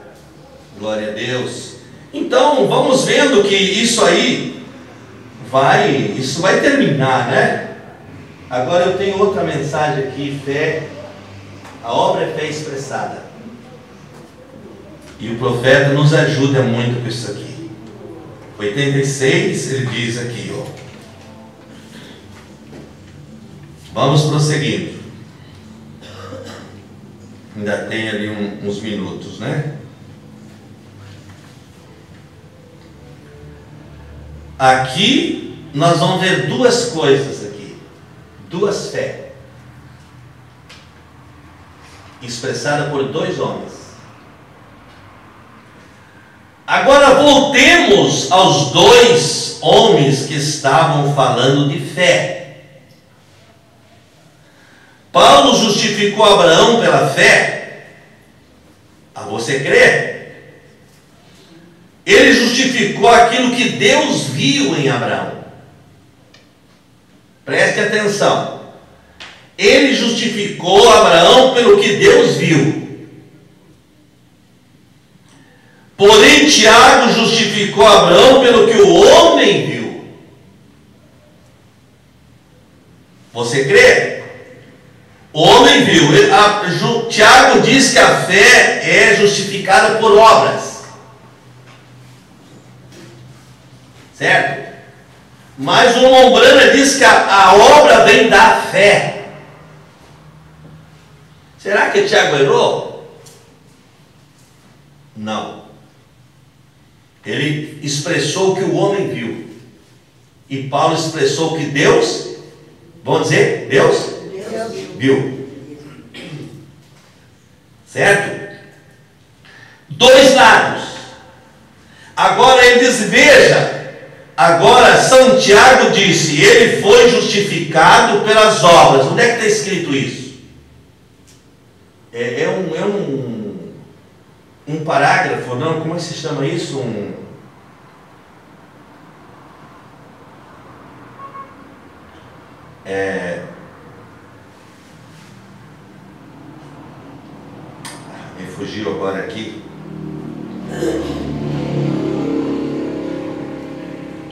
Glória a Deus. Então, vamos vendo que isso aí vai terminar, né? Agora eu tenho outra mensagem aqui, fé. A obra é fé expressada. E o profeta nos ajuda muito com isso aqui. 86, ele diz aqui, ó. Vamos prosseguindo. Ainda tem ali uns minutos, né? Aqui nós vamos ver duas coisas aqui. Duas fé. Expressada por dois homens. Agora voltemos aos dois homens que estavam falando de fé. Paulo justificou Abraão pela fé. Você crê? Ele justificou aquilo que Deus viu em Abraão. Preste atenção. ele justificou Abraão pelo que Deus viu. Porém, Tiago justificou Abraão pelo que o homem viu. Você crê? O homem viu. Tiago diz que a fé é justificada por obras. Certo? Mas o Lombrana diz que a obra vem da fé. Será que Tiago errou? Não. Ele expressou o que o homem viu. E Paulo expressou o que Deus, vamos dizer, Deus viu. Certo? Dois lados. Agora ele diz, veja, agora São Tiago disse, ele foi justificado pelas obras. Onde é que está escrito isso? É um parágrafo, não? Como é que se chama isso? Me fugiu agora aqui.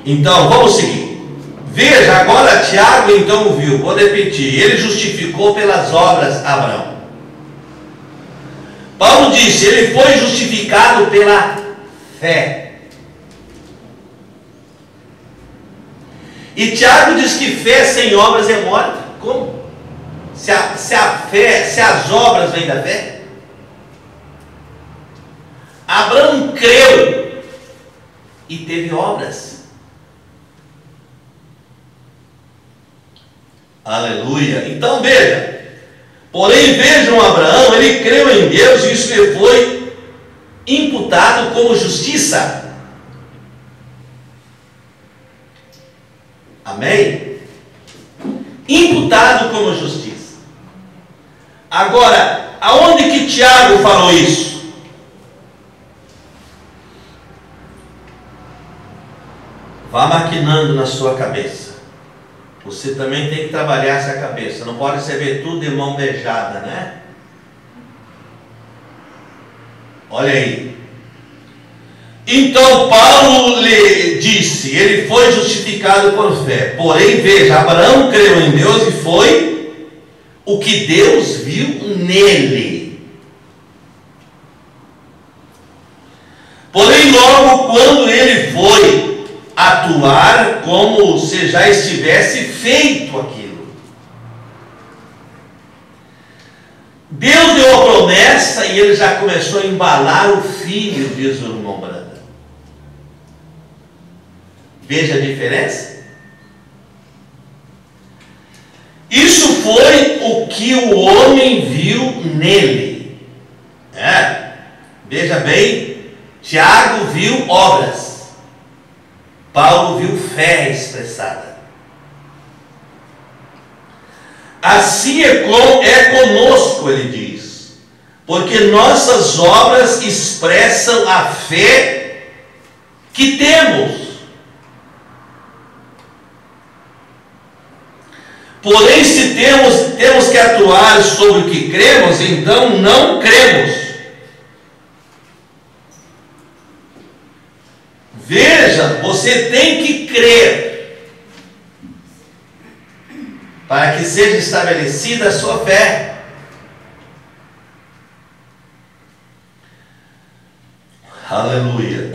Então, vamos seguir. Veja, agora Tiago então viu, vou repetir, ele justificou pelas obras Abraão. Paulo disse, ele foi justificado pela fé. E Tiago diz que fé sem obras é morta. Como? Se as obras vêm da fé? Abraão creu e teve obras. Aleluia. Então veja. Porém vejam Abraão, ele creu em Deus e isso lhe foi imputado como justiça. Amém? Imputado como justiça. Agora, aonde que Tiago falou isso? Vá maquinando na sua cabeça. Você também tem que trabalhar essa cabeça. Não pode receber tudo de mão beijada, né? Olha aí. Então Paulo lhe disse, ele foi justificado por fé. Porém, veja, Abraão creu em Deus e foi o que Deus viu nele. Porém, logo quando ele foi atuar, como se já estivesse feito aquilo. Deus deu a promessa e ele já começou a embalar o filho, diz o irmão Branda. Veja a diferença? Isso foi o que o homem viu nele. Veja bem, Tiago viu obras. Paulo viu fé expressada. Assim é conosco, ele diz, porque nossas obras expressam a fé que temos. Porém, se temos que atuar sobre o que cremos, então não cremos. Veja, você tem que crer para que seja estabelecida a sua fé. Aleluia.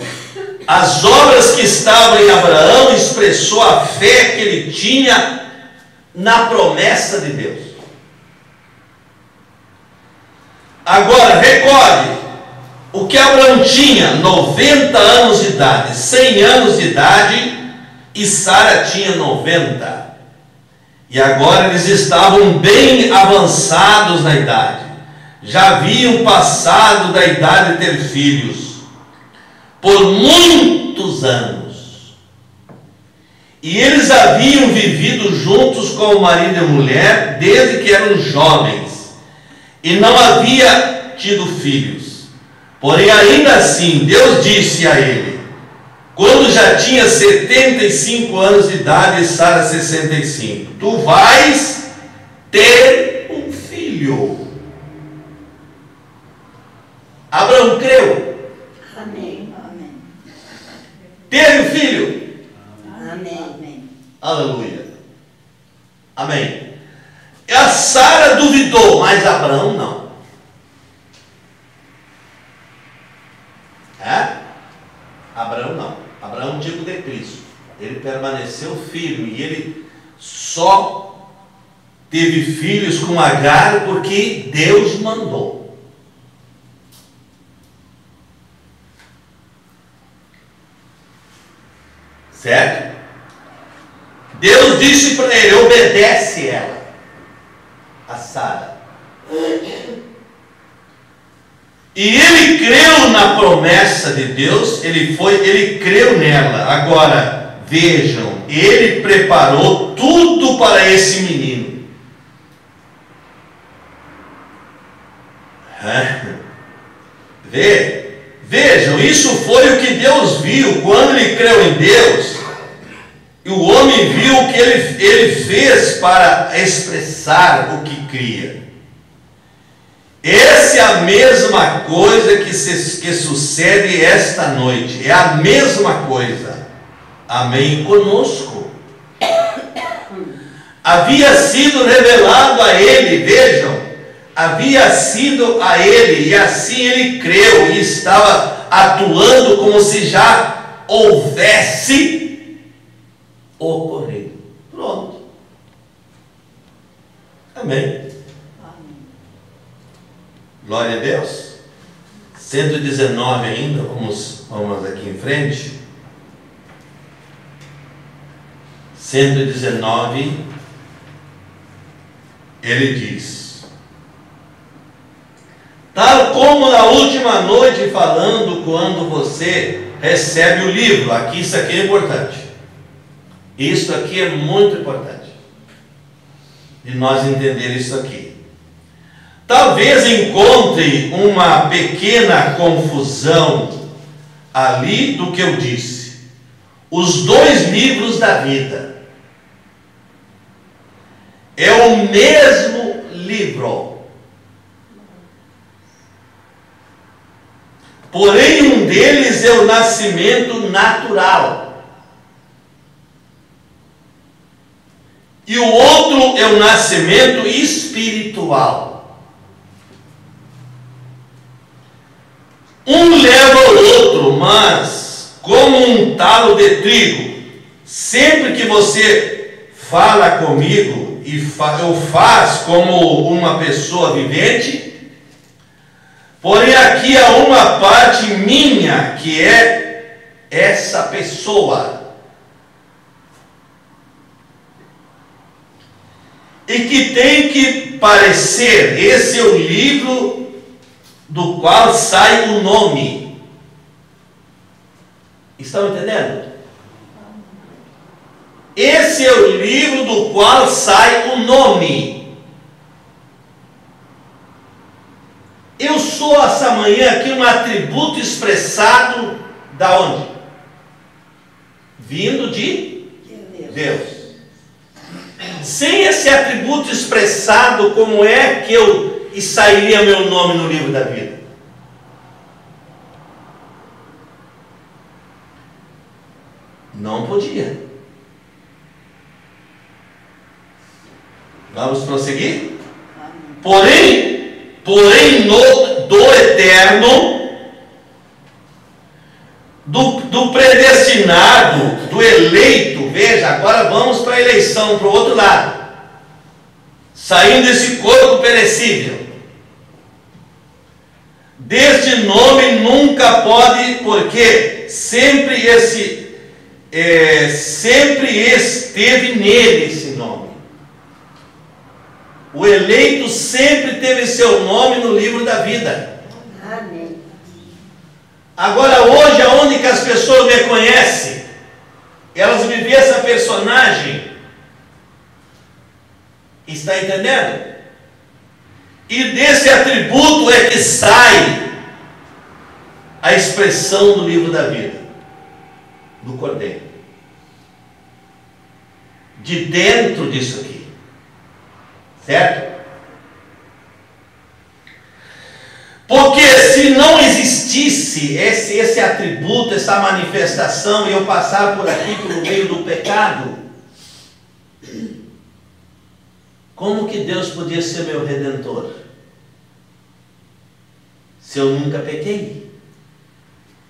As obras que estavam em Abraão expressou a fé que ele tinha na promessa de Deus. Agora, recorde, o que Abraão tinha, 90 anos de idade, 100 anos de idade, e Sara tinha 90. E agora eles estavam bem avançados na idade. Já haviam passado da idade de ter filhos, por muitos anos. E eles haviam vivido juntos como marido e mulher, desde que eram jovens, e não havia tido filhos. Porém, ainda assim, Deus disse a ele, quando já tinha 75 anos de idade e Sara 65, tu vais ter um filho. Abraão creu. Amém. Amém. Teve um filho. Amém. Aleluia. Amém. E a Sara duvidou, mas Abraão não. Abraão não. Abraão, tipo de Cristo. Ele permaneceu firme e ele só teve filhos com Agar porque Deus mandou. Certo? Deus disse para ele: obedece ela, a Sara. E ele creu na promessa de Deus, ele creu nela. Agora, vejam, ele preparou tudo para esse menino. Vejam, isso foi o que Deus viu quando ele creu em Deus. E o homem viu o que ele fez para expressar o que cria. Essa é a mesma coisa que sucede esta noite. É a mesma coisa. Amém? Conosco. Havia sido revelado a ele, vejam. Havia sido a ele, e assim ele creu e estava atuando como se já houvesse ocorrido. Pronto. Amém. Glória a Deus. 119 ainda, vamos aqui em frente. 119, ele diz: tal como na última noite falando, quando você recebe o livro. Isso aqui é importante. Isso aqui é muito importante de nós entender isso aqui. Talvez encontre uma pequena confusão ali do que eu disse. Os dois livros da vida é o mesmo livro. Porém, um deles é o nascimento natural. E o outro é o nascimento espiritual. Um leva ao outro, mas como um talo de trigo, sempre que você fala comigo e eu faço como uma pessoa vivente, porém aqui há uma parte minha que é essa pessoa, e que tem que parecer. Esse é o livro do qual sai o nome. Estão entendendo? Esse é o livro do qual sai o nome. Eu sou essa manhã aqui um atributo expressado da onde? Vindo de Deus. Sem esse atributo expressado, como é que sairia meu nome no livro da vida? Não podia. Vamos prosseguir? Porém do eterno, do predestinado, do eleito. Veja, agora vamos para a eleição, para o outro lado. Saindo desse corpo perecível. Deste nome nunca pode, porque sempre esteve nele esse nome. O eleito sempre teve seu nome no livro da vida. Amém. Agora hoje, aonde que as pessoas me conhecem? Elas me veem essa personagem. Está entendendo? E desse atributo é que sai a expressão do livro da vida, do Cordeiro. De dentro disso aqui. Certo? Porque se não existisse esse atributo, essa manifestação, e eu passar por aqui pelo meio do pecado, como que Deus podia ser meu redentor? Se eu nunca pequei,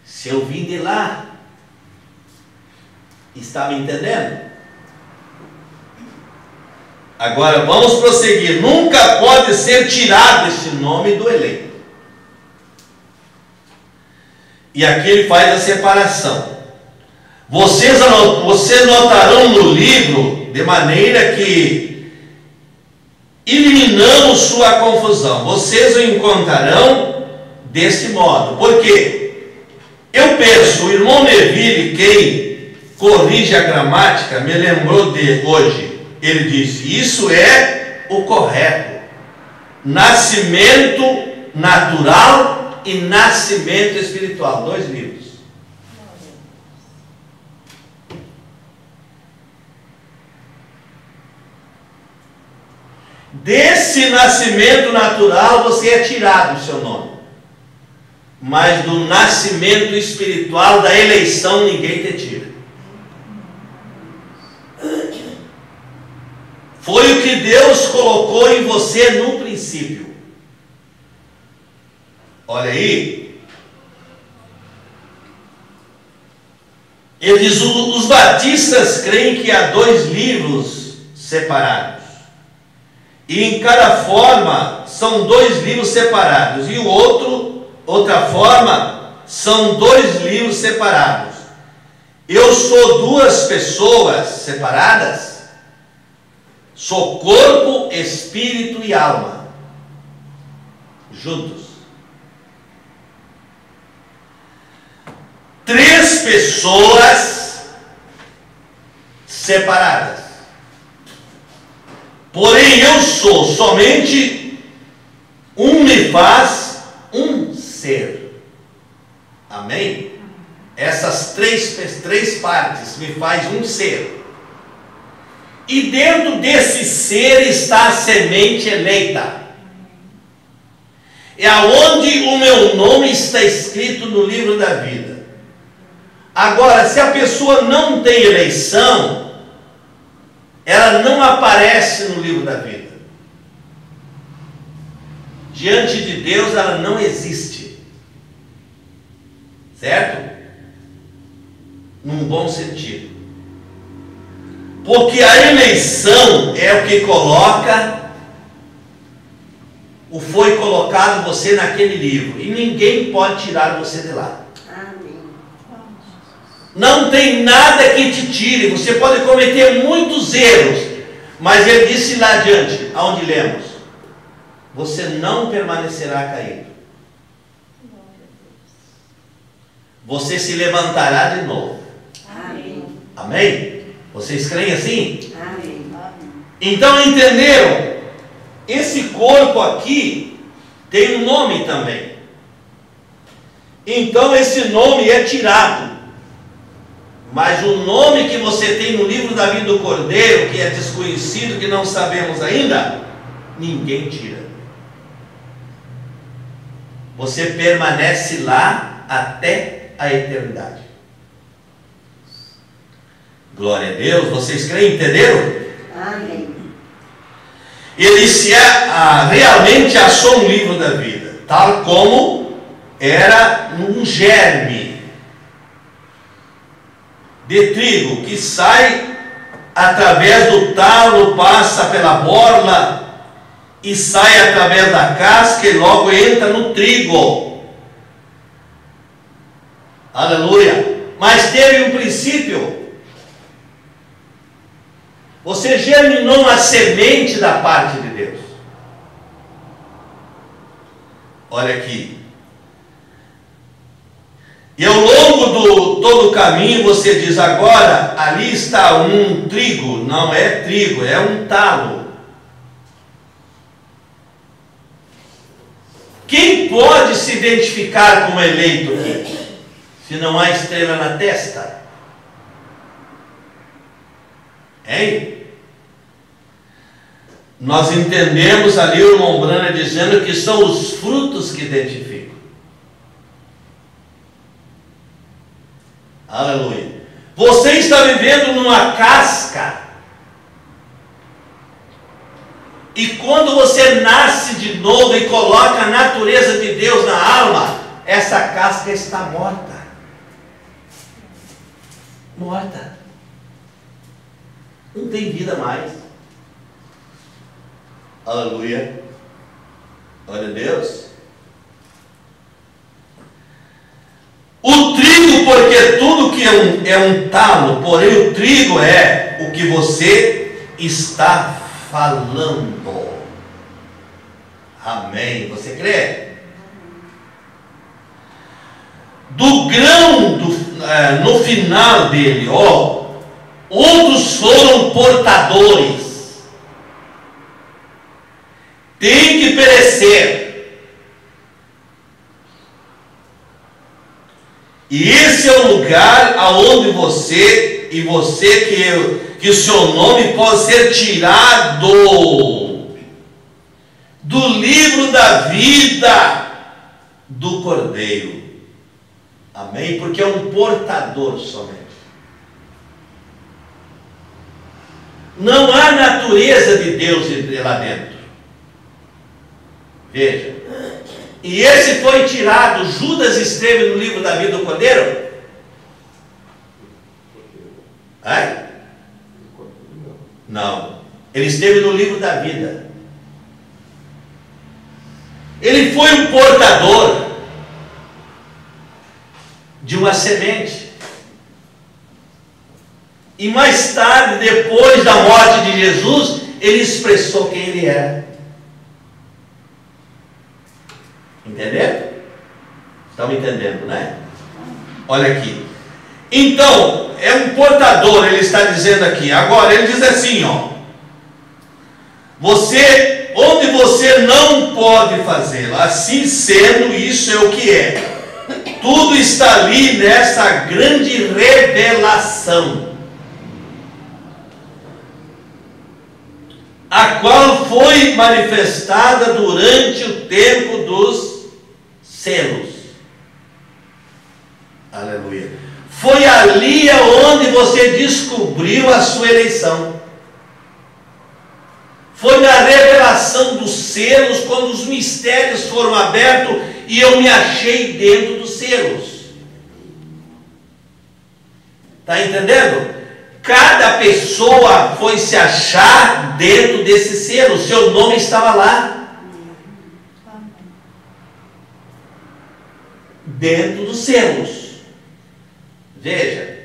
se eu vim de lá, está me entendendo? Agora vamos prosseguir. Nunca pode ser tirado esse nome do eleito. E aqui ele faz a separação. Vocês notarão no livro, de maneira que eliminamos sua confusão. Vocês o encontrarão desse modo. Por quê? Eu penso, o irmão Neville, quem corrige a gramática, me lembrou de hoje. Ele disse, isso é o correto. Nascimento natural e nascimento espiritual. 2 livros. Desse nascimento natural você é tirado o seu nome. Mas do nascimento espiritual, da eleição, ninguém te tira. Foi o que Deus colocou em você no princípio. Olha aí. Ele diz, os batistas creem que há 2 livros separados. E em cada forma são 2 livros separados. E outra forma, são 2 livros separados. Eu sou 2 pessoas separadas. Sou corpo, espírito e alma. Juntos. 3 pessoas separadas. Porém eu sou somente um, me faz um ser. Amém? Essas três partes me faz um ser. E dentro desse ser está a semente eleita. É aonde o meu nome está escrito no livro da vida. Agora, se a pessoa não tem eleição, ela não aparece no livro da vida. Diante de Deus ela não existe. Certo? Num bom sentido. Porque a eleição é o que foi colocado você naquele livro. E ninguém pode tirar você de lá. Não tem nada que te tire. Você pode cometer muitos erros. Mas ele disse lá adiante, aonde lemos, você não permanecerá caído. Você se levantará de novo. Amém. Amém? Vocês creem assim? Amém. Então entenderam? Esse corpo aqui tem um nome também. Então esse nome é tirado. Mas o nome que você tem no livro da vida do Cordeiro, que é desconhecido, que não sabemos ainda, ninguém tira. Você permanece lá até a eternidade. Glória a Deus. Vocês creem, entenderam? Amém. Ele realmente achou um livro da vida, tal como era um germe de trigo que sai através do talo, passa pela borla e sai através da casca e logo entra no trigo. Aleluia! Mas teve um princípio. Você germinou uma semente da parte de Deus. Olha aqui. E ao longo do todo o caminho você diz, agora ali está um trigo. Não é trigo, é um talo. Quem pode se identificar como eleito aqui? Se não há estrela na testa? Hein? nós entendemos ali o irmão Branham dizendo que são os frutos que identificam. Aleluia. Você está vivendo numa casca. E quando você nasce de novo e coloca a natureza de Deus na alma, essa casca está morta. Morta. Não tem vida mais. Aleluia. Glória a Deus. O trigo, porque tudo que é um talo, porém o trigo é o que você está falando. Amém. Você crê? Do grão, no final dele, outros foram portadores. Tem que perecer. E esse é o lugar aonde você que o seu nome pode ser tirado do livro da vida do Cordeiro. Amém? Porque é um portador somente. Não há natureza de Deus lá dentro. Veja. E esse foi tirado. Judas esteve no livro da vida do Cordeiro? Não. Ele esteve no livro da vida. Ele foi um portador de uma semente. E mais tarde, depois da morte de Jesus, ele expressou quem ele era. Entenderam? Estão entendendo, né? Olha aqui. Então, é um portador, ele está dizendo aqui. Agora, ele diz assim, onde você não pode fazê-lo, assim sendo, isso é o que é. Tudo está ali nessa grande revelação, a qual foi manifestada durante o tempo dos selos. Aleluia. Foi ali onde você descobriu a sua eleição. Foi na revelação dos selos, quando os mistérios foram abertos e eu me achei dentro dos selos. Está entendendo? Cada pessoa foi se achar dentro desse selo. O seu nome estava lá. Dentro dos selos. Veja.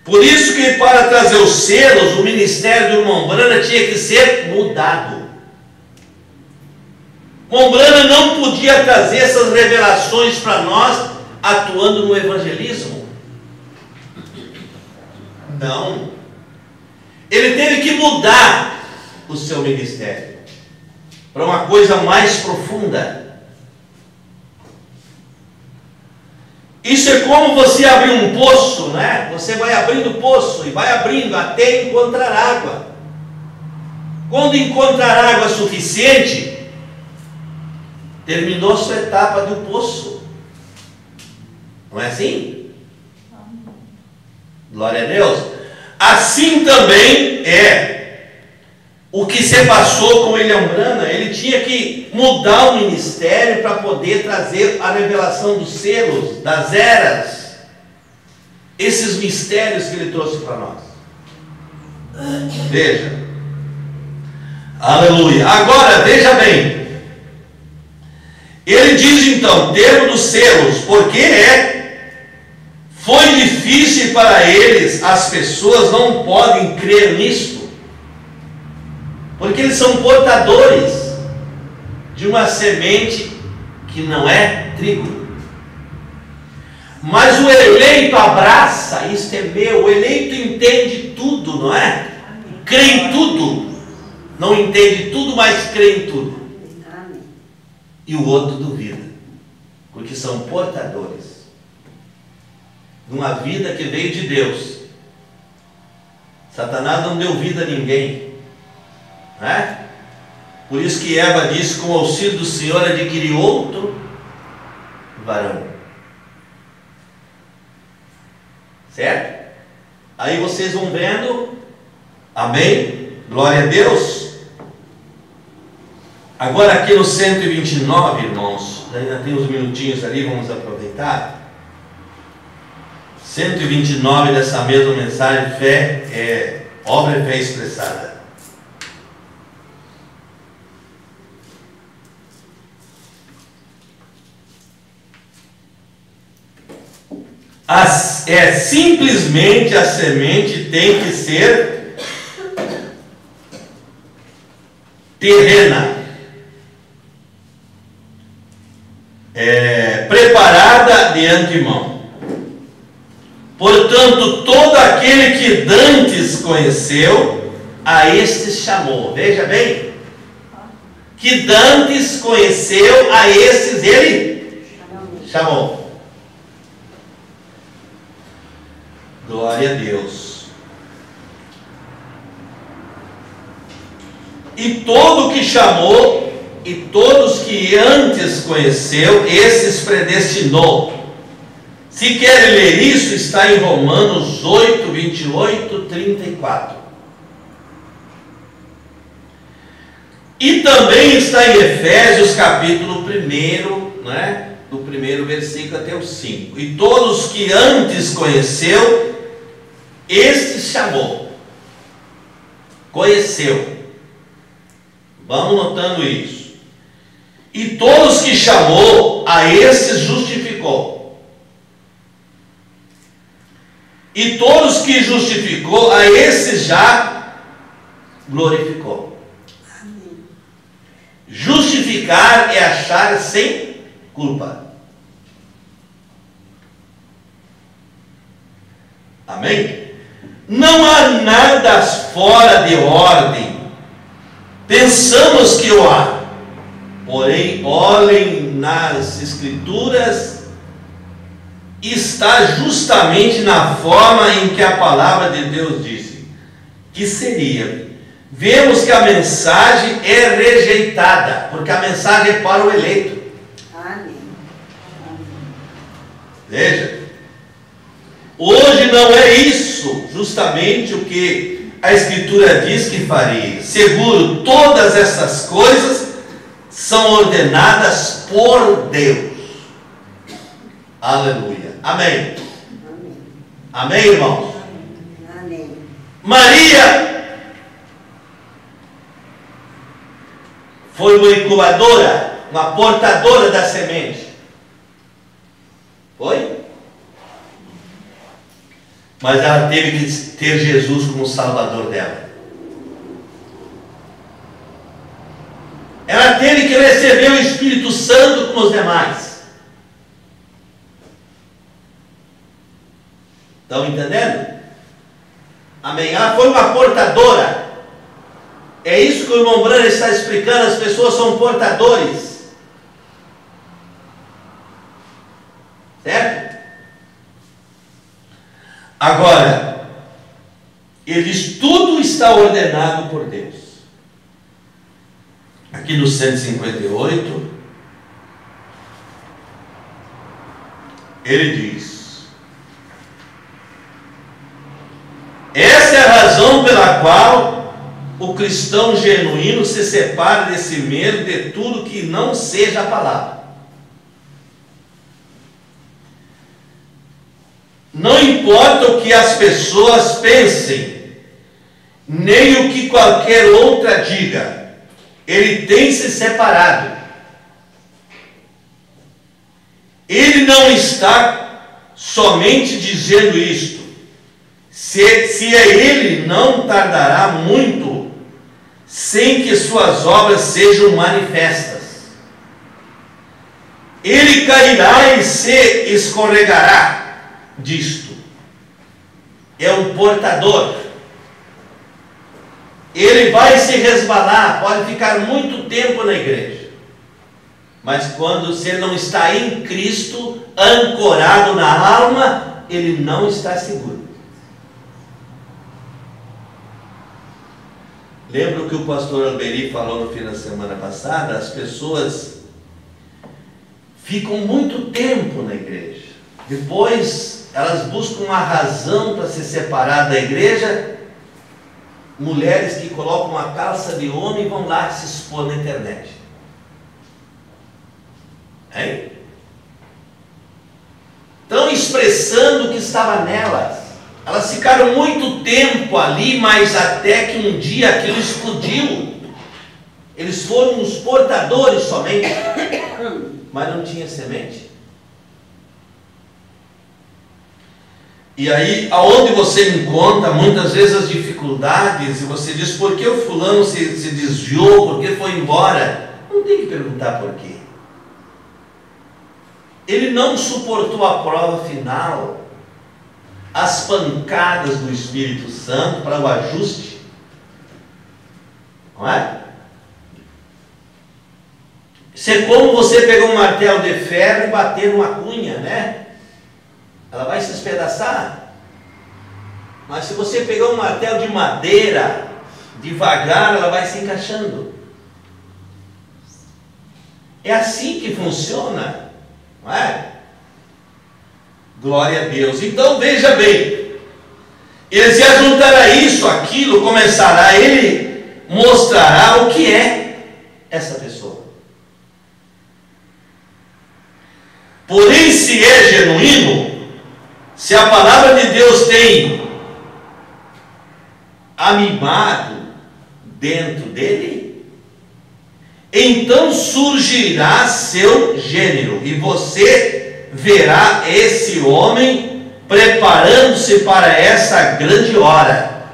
Por isso que para trazer os selos, o ministério do irmão Branham tinha que ser mudado. O irmão Branham não podia trazer essas revelações para nós atuando no evangelismo. Não. Ele teve que mudar o seu ministério para uma coisa mais profunda. Isso é como você abrir um poço, né? Você vai abrindo o poço e vai abrindo até encontrar água. Quando encontrar água suficiente, terminou sua etapa do poço. Não é assim? Glória a Deus. Assim também é o que se passou com William Branham. Ele tinha que mudar o ministério para poder trazer a revelação dos selos, das eras, esses mistérios que ele trouxe para nós. Veja. Aleluia. Agora, veja bem. Ele diz então, termo dos selos, porque foi difícil para eles, as pessoas não podem crer nisso. Porque eles são portadores de uma semente que não é trigo. Mas o eleito abraça, isto é meu. O eleito entende tudo, não é? Crê em tudo. Não entende tudo, mas crê em tudo. E o outro duvida. Porque são portadores de uma vida que veio de Deus. Satanás não deu vida a ninguém. Por isso que Eva disse: com o auxílio do Senhor adquiri outro varão. Certo? Aí vocês vão vendo. Amém? Glória a Deus. Agora aqui no 129, irmãos, ainda tem uns minutinhos ali, vamos aproveitar. 129 dessa mesma mensagem, fé obra e fé expressada. Simplesmente a semente tem que ser terrena, preparada de antemão. Portanto, todo aquele que dantes conheceu, a estes chamou. Veja bem, que dantes conheceu, a estes ele chamou. Glória a Deus. E todo que chamou, e todos que antes conheceu, esses predestinou. Se querem ler isso, está em Romanos 8, 28, 34. E também está em Efésios capítulo 1, né? Do primeiro versículo até o 5. E todos que antes conheceu, este chamou. Conheceu. Vamos notando isso. E todos que chamou, a esses justificou. E todos que justificou, a esses já glorificou. Amém. Justificar é achar sem culpa. Amém? Não há nada fora de ordem. Pensamos que o há. Porém, olhem nas Escrituras, está justamente na forma em que a palavra de Deus disse que seria. Vemos que a mensagem é rejeitada, porque a mensagem é para o eleito. Amém. Veja, hoje não é isso justamente o que a Escritura diz que faria. Seguro, todas essas coisas são ordenadas por Deus. Aleluia. Amém. Amém. Amém, irmãos? Amém. Maria foi uma incubadora, uma portadora da semente. Foi? Mas ela teve que ter Jesus como Salvador dela. Ela teve que receber o Espírito Santo como os demais. Estão entendendo? Amém. Ela foi uma portadora. É isso que o irmão Branham está explicando. As pessoas são portadores. Certo? Agora, tudo está ordenado por Deus. Aqui no 158, ele diz: essa é a razão pela qual o cristão genuíno se separa de si mesmo, de tudo que não seja a palavra. Não importa o que as pessoas pensem, nem o que qualquer outra diga, ele tem se separado. Ele não está somente dizendo isto. Se é ele, não tardará muito, sem que suas obras sejam manifestas. Ele cairá e se escorregará disto. É um portador. Ele vai se resvalar, pode ficar muito tempo na igreja, mas quando você não está em Cristo, ancorado na alma, ele não está seguro. Lembra o que o pastor Alberi falou no fim da semana passada? As pessoas ficam muito tempo na igreja. Depois elas buscam uma razão para se separar da igreja. Mulheres que colocam uma calça de homem e vão lá se expor na internet. Hein? Estão expressando o que estava nelas. Elas ficaram muito tempo ali, mas até que um dia aquilo explodiu. Eles foram os portadores somente, mas não tinha semente. E aí, aonde você encontra muitas vezes as dificuldades, e você diz, por que o fulano se desviou, por que foi embora? Não tem que perguntar por quê. Ele não suportou a prova final, as pancadas do Espírito Santo para o ajuste. Não é? Isso é como você pegar um martelo de ferro e bater numa cunha, né? Ela vai se despedaçar. Mas se você pegar um martelo de madeira, devagar ela vai se encaixando. É assim que funciona, não é? Glória a Deus. Então veja bem, ele se ajuntará isso, aquilo, começará, ele mostrará o que é essa pessoa. Porém, se é genuíno, se a palavra de Deus tem amimado dentro dele, então surgirá seu gênero, e você verá esse homem preparando-se para essa grande hora.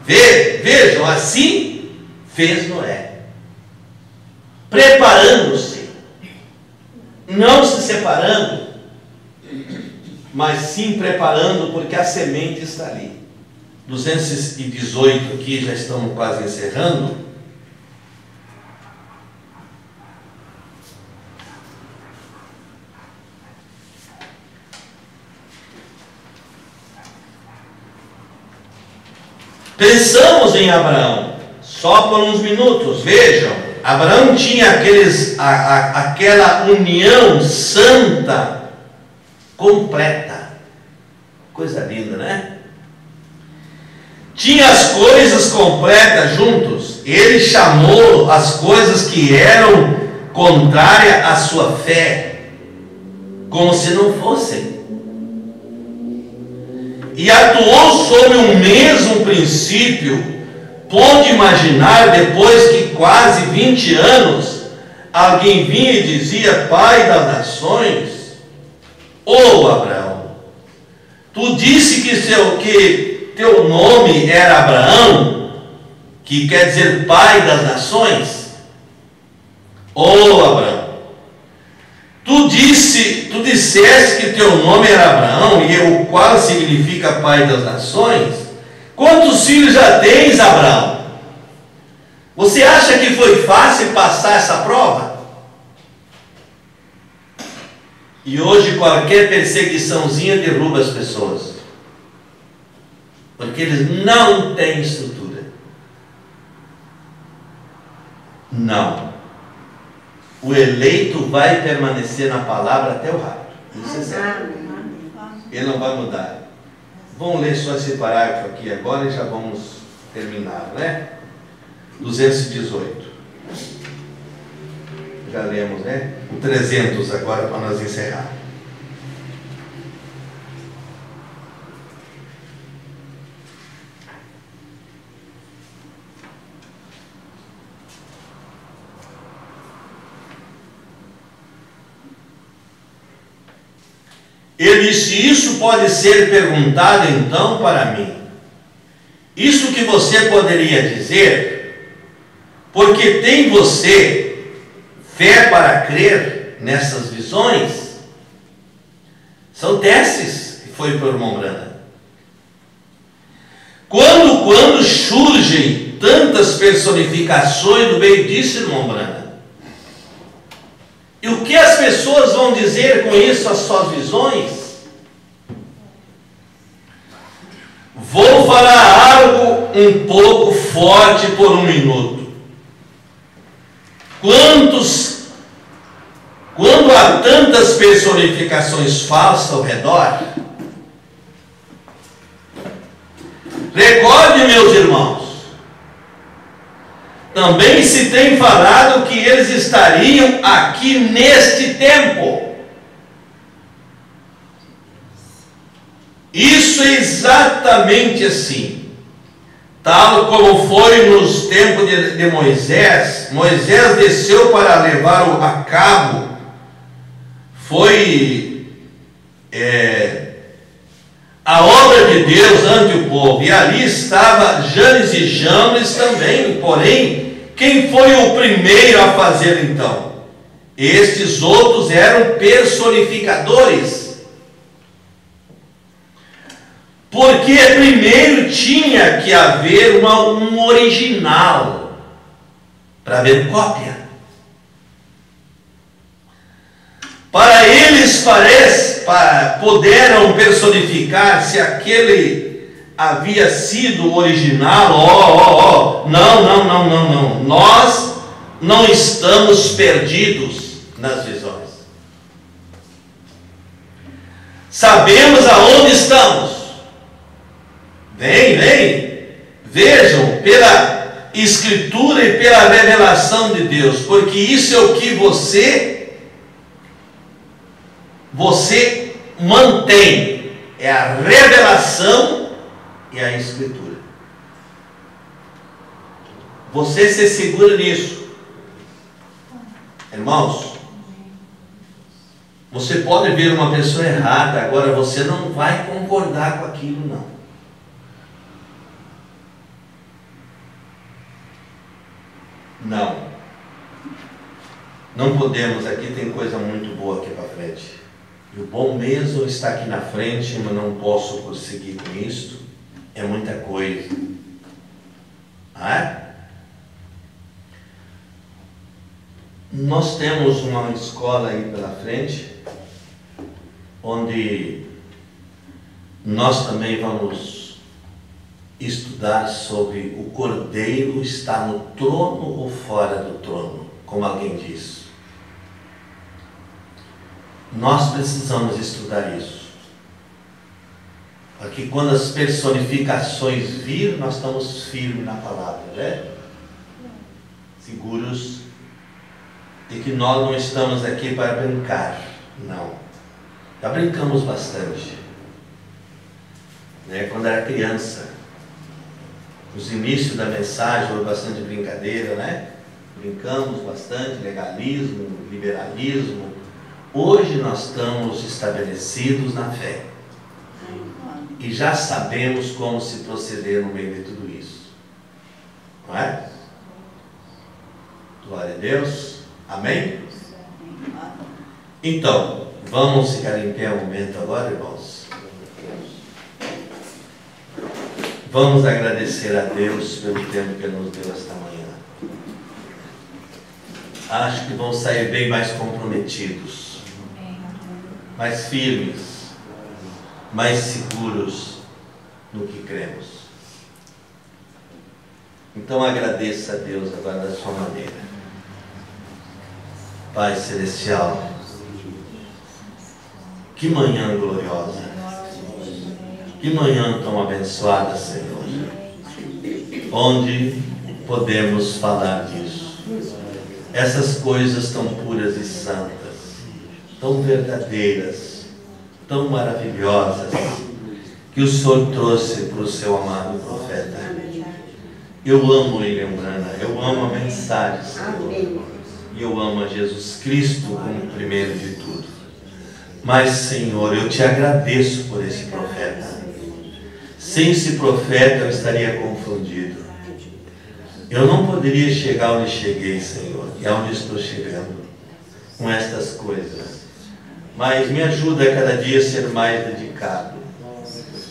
Vejam, assim fez Noé, preparando-se, não se separando, mas sim preparando, porque a semente está ali. 218 aqui, já estamos quase encerrando. Pensamos em Abraão, só por uns minutos. Vejam, Abraão tinha aquela união santa, completa. Coisa linda, né? Tinha as coisas completas juntos. Ele chamou as coisas que eram contrárias à sua fé, como se não fossem. E atuou sobre o mesmo princípio. Pode imaginar, depois que quase 20 anos, alguém vinha e dizia, pai das nações, Abraão, tu disse que teu nome era Abraão, que quer dizer pai das nações. Abraão, tu disseste que teu nome era Abraão, e o qual significa pai das nações. Quantos filhos já tens, Abraão? Você acha que foi fácil passar essa prova? E hoje qualquer perseguiçãozinha derruba as pessoas, porque eles não têm estrutura. Não. O eleito vai permanecer na palavra até o rapto. Isso é certo. Ele não vai mudar. Vamos ler só esse parágrafo aqui agora e já vamos terminar, né? 218. Já lemos, né? O 300 agora para nós encerrar. Ele disse, isso pode ser perguntado então para mim. Isso que você poderia dizer, porque tem você fé para crer nessas visões? São testes que foi por irmão Branham. Quando surgem tantas personificações no meio disso, irmão Branham? E o que as pessoas vão dizer com isso, as suas visões? Vou falar algo um pouco forte por um minuto. Quando há tantas personificações falsas ao redor, recorde, meus irmãos, também se tem falado que eles estariam aqui neste tempo. Isso é exatamente assim. Tal como foi nos tempos de Moisés. Moisés desceu para levar a cabo. Foi a obra de Deus ante o povo. E ali estava Janes e Jambres também. Porém, quem foi o primeiro a fazer então? Estes outros eram personificadores. Porque primeiro tinha que haver um original para haver cópia. Para eles puderam personificar se aquele havia sido o original. Não. Nós não estamos perdidos nas visões. Sabemos aonde estamos. Vem. Vejam pela Escritura e pela revelação de Deus. Porque isso é o que você mantém. É a revelação e a Escritura. Você se segura nisso. Irmãos, você pode ver uma pessoa errada, agora você não vai concordar com aquilo, não. Não podemos. Aqui tem coisa muito boa aqui para frente. E o bom mesmo está aqui na frente, mas não posso prosseguir com isto. É muita coisa. Nós temos uma escola aí pela frente, onde nós também vamos estudar sobre o Cordeiro está no trono ou fora do trono, como alguém disse. Nós precisamos estudar isso, porque quando as personificações virem, nós estamos firmes na palavra, né? Seguros de que nós não estamos aqui para brincar, não. Já brincamos bastante, né? Quando era criança, nos inícios da mensagem houve bastante brincadeira, né? Brincamos bastante, legalismo, liberalismo. Hoje nós estamos estabelecidos na fé e já sabemos como se proceder no meio de tudo isso, não é? Glória a Deus, amém? Então, vamos ficar em pé um momento agora, irmãos. Vamos agradecer a Deus pelo tempo que Ele nos deu esta manhã. Acho que vão sair bem mais comprometidos, mais firmes, mais seguros no que cremos. Então agradeça a Deus agora da sua maneira. Pai Celestial, que manhã gloriosa, que manhã tão abençoada, Senhor, onde podemos falar disso. Essas coisas tão puras e santas, tão verdadeiras, tão maravilhosas, que o Senhor trouxe para o seu amado profeta. Eu amo William Branham, eu amo a mensagem, Senhor, e eu amo a Jesus Cristo como primeiro de tudo. Mas, Senhor, eu te agradeço por esse profeta. Sem esse profeta eu estaria confundido. Eu não poderia chegar onde cheguei, Senhor, e aonde estou chegando com estas coisas. Mas me ajuda a cada dia a ser mais dedicado.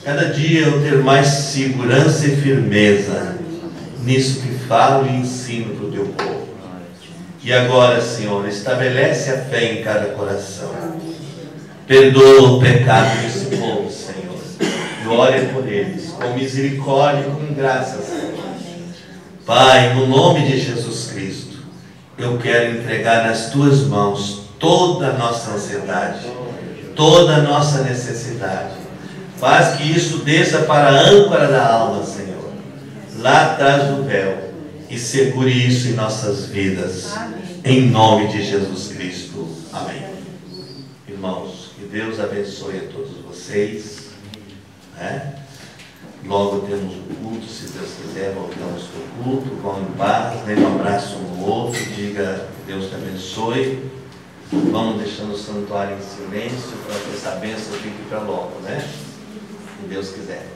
Cada dia eu ter mais segurança e firmeza nisso que falo e ensino para o teu povo. E agora, Senhor, estabelece a fé em cada coração. Perdoa o pecado desse povo, Senhor. E ore por eles. com misericórdia e com graça, Senhor. Pai, no nome de Jesus Cristo, eu quero entregar nas Tuas mãos toda a nossa ansiedade, toda a nossa necessidade. Faz que isso desça para a âncora da alma, Senhor, lá atrás do véu, e segure isso em nossas vidas. Amém. Em nome de Jesus Cristo. Amém. Irmãos, que Deus abençoe a todos vocês. Logo temos o culto, se Deus quiser, voltamos para o culto. Vão em paz, dê um abraço um no outro, diga que Deus te abençoe. Vamos deixando o santuário em silêncio para que essa bênção fique para logo, né? Se Deus quiser.